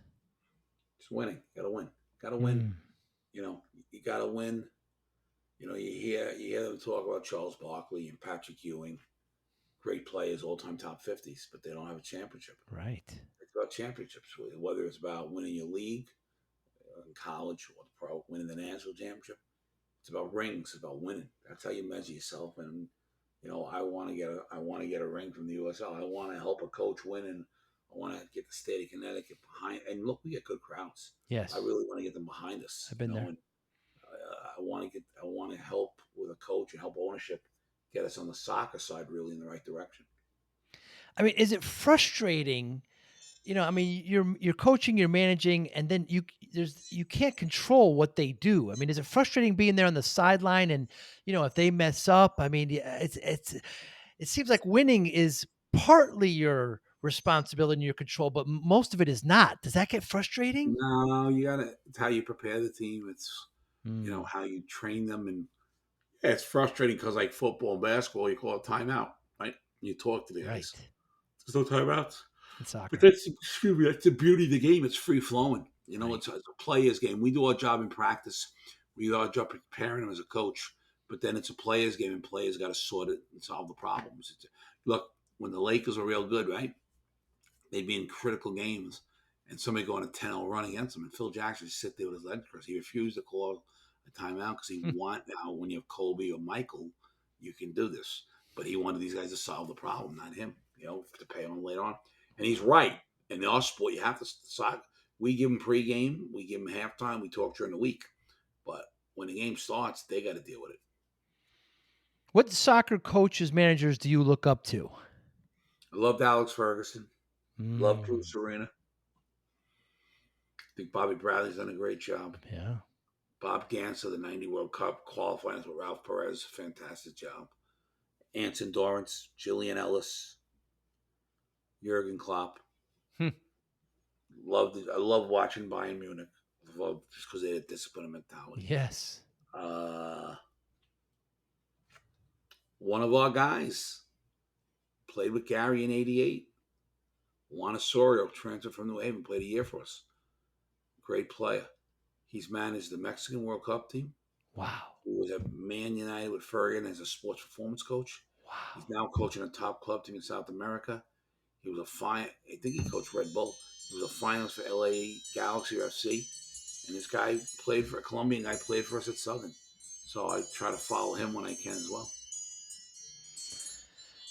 Just winning. Got to win. Got to win. Mm, You got to win. You hear them talk about Charles Barkley and Patrick Ewing, great players, all-time top 50s, but they don't have a championship. right. It's about championships, whether it's about winning your league in college or the pro, winning the national championship. It's about rings. It's about winning. That's how you measure yourself. And I want to get a ring from the USL. I want to help a coach win, and I want to get the state of Connecticut behind. And look, we get good crowds. I Yes, really want to get them behind us. I've been there. And I want to help with a coach and help ownership get us on the soccer side really in the right direction. I mean, is it frustrating? I mean, you're coaching, you're managing, and then you can't control what they do. I mean, is it frustrating being there on the sideline, and if they mess up? I mean, yeah, it seems like winning is partly your responsibility and your control, but most of it is not. Does that get frustrating? No, it's how you prepare the team. It's, Mm, how you train them. And yeah, it's frustrating because like football and basketball, you call a timeout, right? You talk to the guys. right. There's no timeouts. In But soccer, that's the beauty of the game. It's free flowing. right. It's a player's game. We do our job in practice. We do our job preparing them as a coach. But then it's a player's game, and players got to sort it and solve the problems. Look, when the Lakers are real good, right? They'd be in critical games, and somebody go on a 10-0 run against him, and Phil Jackson just sit there with his legs crossed. He refused to call a timeout because he want now when you have Kobe or Michael, you can do this. But he wanted these guys to solve the problem, not him. To pay him later on. And he's right. In our sport, you have to decide. We give them pregame, we give them halftime, we talk during the week. But when the game starts, they got to deal with it. What soccer coaches, managers do you look up to? I loved Alex Ferguson. Loved Drew Serena. I think Bobby Bradley's done a great job. Yeah. Bob Gantz of the 90 World Cup qualifying with Ralph Perez. Fantastic job. Anson Dorrance, Jillian Ellis, Jurgen Klopp. I love watching Bayern Munich. Just because they had discipline and mentality. Yes. One of our guys played with Gary in '88. Juan Osorio transferred from New Haven, played a year for us. Great player. He's managed the Mexican World Cup team. Wow. He was at Man United with Ferguson as a sports performance coach. Wow. He's now coaching a top club team in South America. He was I think he coached Red Bull. He was a finalist for LA Galaxy or FC. And this guy played for a Colombian guy, played for us at Southern. So I try to follow him when I can as well.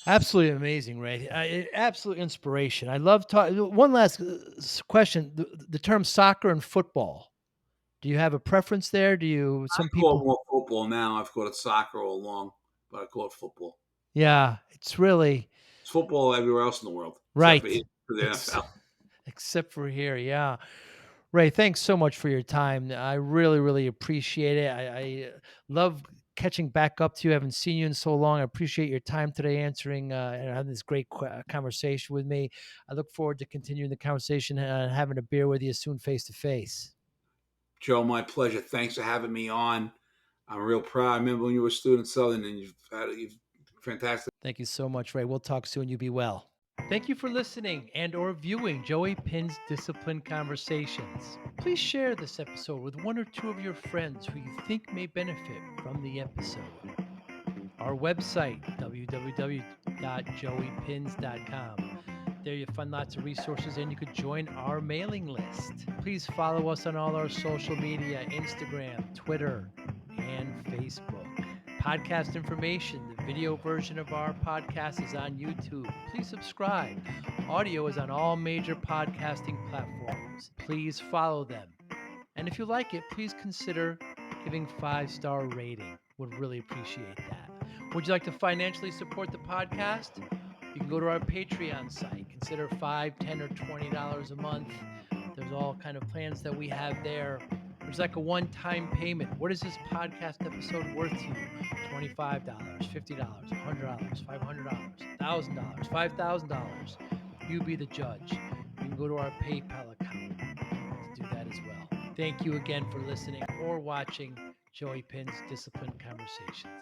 Absolutely amazing, Ray. Absolute inspiration. I love talking. One last question: the term soccer and football. Do you have a preference there? Do you? Some I call people it more football now. I've called it soccer all along, but I call it football. Yeah, it's really It's football everywhere else in the world, right. except for the NFL. Except for here, yeah. Ray, thanks so much for your time. I really, really appreciate it. I love catching back up to you. I haven't seen you in so long. I appreciate your time today answering and having this great conversation with me. I look forward to continuing the conversation and having a beer with you soon face to face. Joe, my pleasure. Thanks for having me on. I'm real proud. I remember when you were a student at Southern, and you've fantastic. Thank you so much, Ray. We'll talk soon. You be well. Thank you for listening and or viewing Joey Pinz Discipline Conversations. Please share this episode with one or two of your friends who you think may benefit from the episode. Our website, www.joeypinz.com. There you'll find lots of resources and you could join our mailing list. Please follow us on all our social media, Instagram, Twitter, and Facebook. Podcast information, the video version of our podcast is on YouTube. Please subscribe. Audio is on all major podcasting platforms. Please follow them. And if you like it, please consider giving 5-star rating. Would really appreciate that. Would you like to financially support the podcast? You can go to our Patreon site. Consider $5, $10, or $20 a month. There's all kind of plans that we have there. There's like a one-time payment. What is this podcast episode worth to you? $25, $50, $100, $500, $1,000, $5,000. You be the judge. You can go to our PayPal account to do that as well. Thank you again for listening or watching Joey Pinz Discipline Conversations.